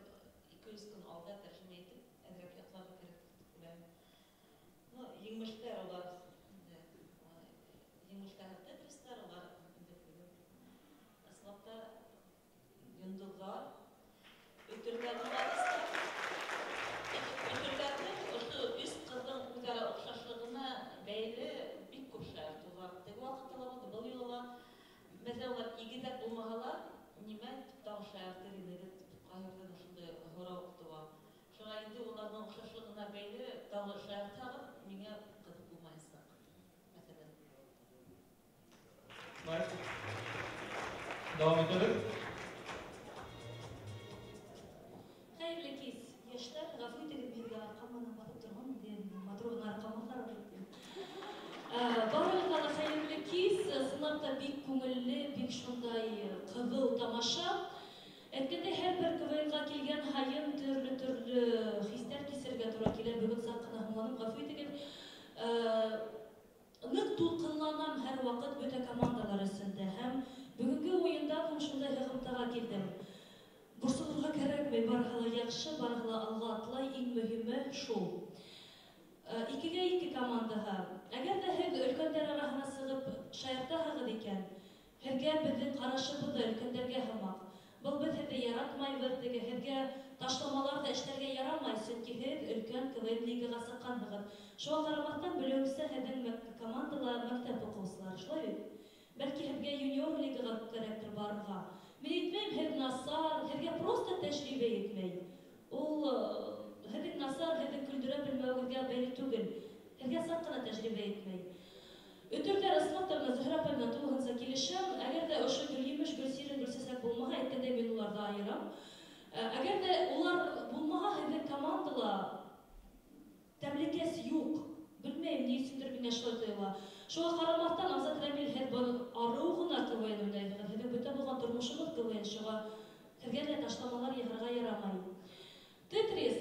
200 күн алда тәрҗемә итеп, әдрәк ятларга кирәк дигән. Ну, еңмештәр алар. Еңмештәр Tetris'тәр алар инде бүген. Аслапта йондызлар, өтерләрне барыста. Өтерләрне ошо үз кыздың үзара охшашлыгына бәйле бик күп шәһәр булар. Теге вакытта булды, бу юлла мәсәлән, игедәк булмагалар, нимә тагы шәһәр теринеге Ayırdan uşunda hora okuduğu. Şuna indi onların okşaşlığına beyli dalı şehir tağın mine kızık bulmayızsak. Mesela. Devam edelim. Hayırlı kez. Yaşlar gafı edilip bir arkamına bakıp durmam diye madruğun arkamına bakıp. Barıqalı hayırlı kez. Sınavda bik көңіллі, bik şunday kızıl tamaşa. Әткенде һәр бер квенга килгән хайын төрле хистәр кисергә туры килә. Бүген сакына һуңланып гафу итегез. Нык тулкынланам һәр вакыт бөтә командалар өстендә. Һәм бүгенге уенда шундай хыгымтага килдем. Борсылырга кирәкми, барыгы яхшы, барыгы алга атлай, иң мөһиме шул. 2-2 командаға. Әгәр дә һез өлкәннәр арасына сыгып шаяртаһыгыз икән, һәргә безнең карашыбыз да өлкәннәргә һымак. Бұл біз һеҙҙе яратмайбыҙ, һеҙгә ташламалар да эшләргә ярамай, сөнки һеҙ өлкән КВН лигаға сыҡҡанһығыҙ. Шуға ҡарамаҫтан белеүемсә һеҙҙең командала мәктәп уҡыусылары, шулай бит? Бәлки һеҙгә юниор лигаға кәрәктер барырға. Мин әйтмәйем, һеҙ насар, һеҙгә просто тәжрибә етмәй. Ул һеҙҙең насар, һеҙҙең көлдөрә белмәүегеҙгә бәйле түгел. Һеҙгә саҡ ҡына тәжрибә етмәй. Өтөрҙәр ысмаҡтарына Зөһрә апайымдан тулыһынса килешәм. Әгәр дә ошо Гөлйемеш, Гөлсирен, Гөлсәсәк булмаһа, әйткәндәй мин уларҙы айырам. Әгәр дә улар булмаһа, һеҙҙең командала тәмлекәс юҡ. Белмәйем, ни өсөндөр миңә шулай тойола. Шуға ҡарамаҫтан, Азат Рәмил, һеҙ был арыу ғына КВН уйнайһығыҙ. Һеҙҙең бөтә булған тормошығыҙ КВН, шуға һеҙгә лә ташламалар яһарға ярамай. Тетрис,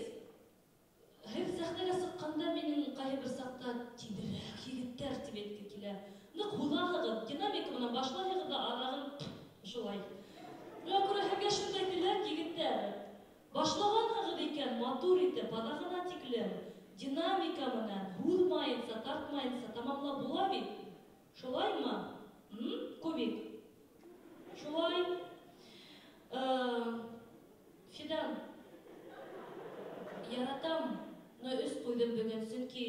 һеҙ сәхнәгә сыҡҡанда минең ҡайһы бер саҡта тиҙерәк егеттәр тип әйткем килә. Ныҡ һуҙаһығыҙ, динамика менән башлайһығыҙ ҙа арағын шулай. Миңә күрә һеҙгә шундай теләк, егеттәр. Башлағанһығыҙ икән, матур итеп, аҙағына тиклем, динамика менән, һуҙмайынса, тартмайынса тамамлап була бит. Шулаймы? Кубик. Шулай. Фидан, яратам, но өс ҡуйҙым бөгөн, сөнки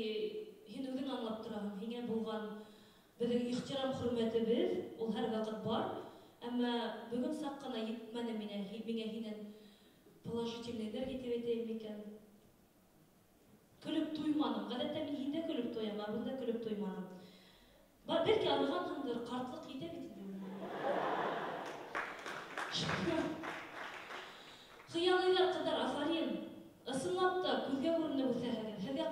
һин үҙең аңлап тораһың, һиңә булған беҙҙең ихтирам хөрмәтебеҙ, ул һәр ваҡыт бар, әммә бөгөн саҡ ҡына етмәне миңә һинең положительный энергия тип әйтәйем икән. Көлөп туйманым. Ғәҙәттә мин һиндә көлөп туям, ә бында көлөп туйманым. Бәлки арығанһыңдыр, ҡартлыҡ етә бит. Хыялыйҙар, ҡыҙҙар, афарин. Ысынлап та күҙгә күренеп үҫәһегеҙ. Һеҙгә